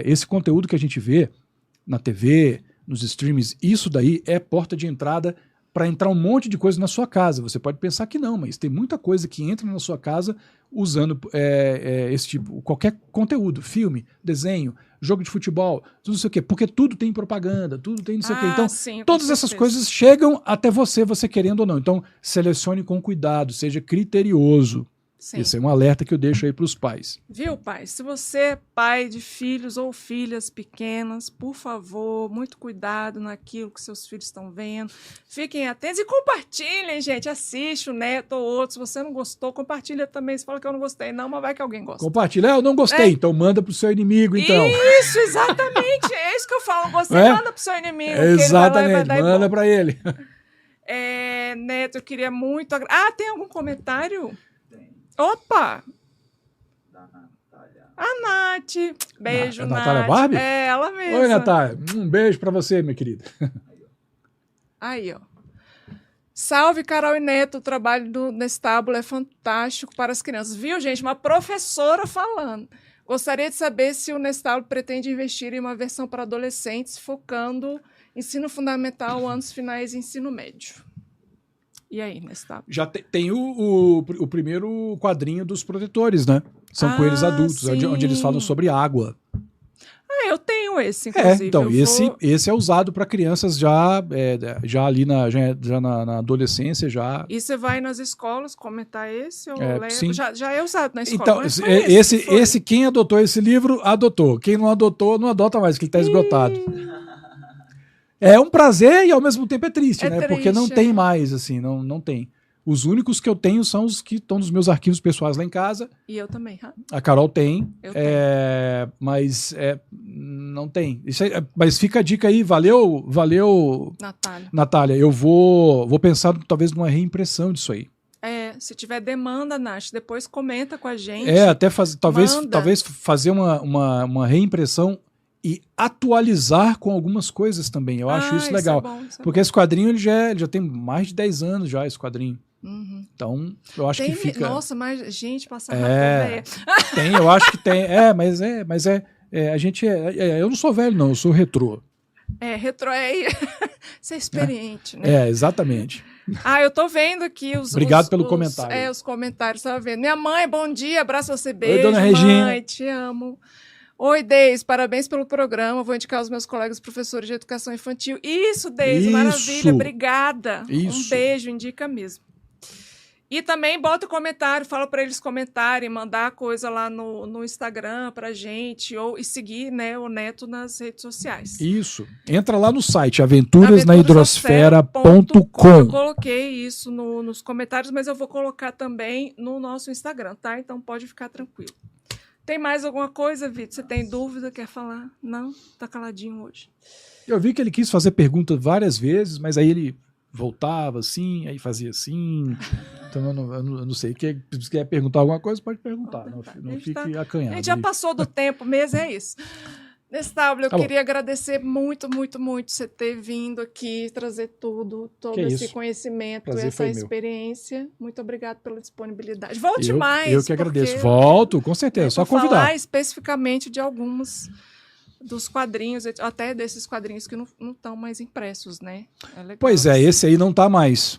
esse conteúdo que a gente vê na TV, nos streams, isso daí é porta de entrada para entrar um monte de coisa na sua casa. Você pode pensar que não, mas tem muita coisa que entra na sua casa usando esse tipo, qualquer conteúdo, filme, desenho, jogo de futebol, tudo não sei o quê, porque tudo tem propaganda, tudo tem não sei o quê. Então, todas essas coisas chegam até você querendo ou não. Então, selecione com cuidado, seja criterioso. Sim. Esse é um alerta que eu deixo aí para os pais. Viu, pai? Se você é pai de filhos ou filhas pequenas, por favor, muito cuidado naquilo que seus filhos estão vendo. Fiquem atentos e compartilhem, gente. Assiste o Neto ou outro. Se você não gostou, compartilha também. Se fala que eu não gostei, não, mas vai que alguém gosta. Compartilha. Eu não gostei, então manda pro seu inimigo, então. Isso, exatamente. É isso que eu falo. Você manda pro seu inimigo. Exatamente, manda para ele. Neto, eu queria muito... tem algum comentário? Tem. Opa! Da Natália. A Nath. Beijo, A Nath. Natália Barbie? É, ela mesma. Oi, Natália. Um beijo para você, minha querida. Aí, ó. Salve, Carol e Neto. O trabalho do Nestábulo é fantástico para as crianças. Viu, gente? Uma professora falando. Gostaria de saber se o Nestábulo pretende investir em uma versão para adolescentes, focando ensino fundamental, anos finais e ensino médio. E aí, Nestábulo? Já tem o primeiro quadrinho dos protetores, né? São coelhos adultos, onde eles falam sobre água. Eu tenho esse, inclusive. Então, esse é usado para crianças já ali na adolescência. Já. E você vai nas escolas comentar esse? Ou sim. Já é usado na escola. Então, esse quem adotou esse livro, adotou. Quem não adotou, não adota mais, porque ele está esgotado. É um prazer e ao mesmo tempo é triste, né? Porque não tem mais, assim, não tem. Os únicos que eu tenho são os que estão nos meus arquivos pessoais lá em casa. E eu também. A Carol tem. Eu tenho. Mas não tem. Mas fica a dica aí. Valeu, Natália. Eu vou pensar talvez numa reimpressão disso aí. Se tiver demanda, Nath, depois comenta com a gente. Até talvez fazer uma reimpressão e atualizar com algumas coisas também. Eu acho isso legal. Porque esse quadrinho ele já tem mais de 10 anos já, esse quadrinho. Uhum. Então, eu acho que fica... Nossa, mas gente, passar velha. Tem, eu acho que tem. A gente eu não sou velho, não, eu sou retrô. Retrô ser experiente, né? Exatamente. Eu tô vendo aqui Obrigado pelo comentário. Os comentários, tava vendo. Minha mãe, bom dia, abraço a você, beijo. Oi, dona Regina. Mãe, te amo. Oi, Deise, parabéns pelo programa. Vou indicar os meus colegas professores de educação infantil. Isso, Deise, maravilha, obrigada. Um beijo, indica mesmo. E também bota o comentário, fala para eles comentarem, mandar coisa lá no Instagram pra gente, e seguir, né, o Neto nas redes sociais. Isso. Entra lá no site aventurasnahidrosfera.com. Eu coloquei isso nos comentários, mas eu vou colocar também no nosso Instagram, tá? Então pode ficar tranquilo. Tem mais alguma coisa, Vitor? Você tem dúvida? Quer falar? Não? Tá caladinho hoje. Eu vi que ele quis fazer pergunta várias vezes, mas aí ele voltava assim, aí fazia assim. Então eu não sei. Se quer perguntar alguma coisa, pode perguntar. Não fique acanhado. A gente já passou do tempo mesmo, é isso. Nestábulo, eu queria agradecer muito, muito, muito você ter vindo aqui, trazer todo esse conhecimento, essa experiência. Muito obrigado pela disponibilidade. Volte mais. Eu que agradeço. Volto, com certeza, só convidar. Falar especificamente de alguns dos quadrinhos, até desses quadrinhos que não estão mais impressos, né? Legal, pois esse aí não está mais.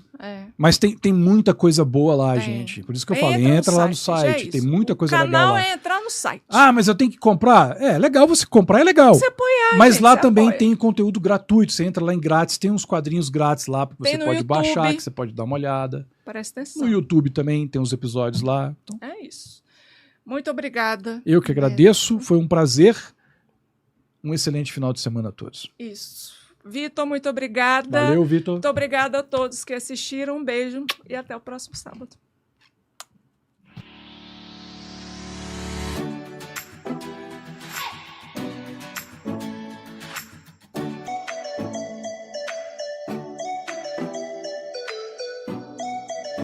Mas tem muita coisa boa lá, gente. Por isso que eu falei, entra lá no site. Tem muita coisa legal lá. O canal é entrar no site. Mas eu tenho que comprar? Legal você comprar, é legal. Você apoiar, mas lá também tem conteúdo gratuito. Você entra lá em grátis, tem uns quadrinhos grátis lá que você pode baixar, que você pode dar uma olhada. Presta atenção. No YouTube também tem uns episódios lá. Então, é isso. Muito obrigada. Eu que agradeço, foi um prazer. Um excelente final de semana a todos. Isso. Vitor, muito obrigada. Valeu, Vitor. Muito obrigada a todos que assistiram. Um beijo e até o próximo sábado.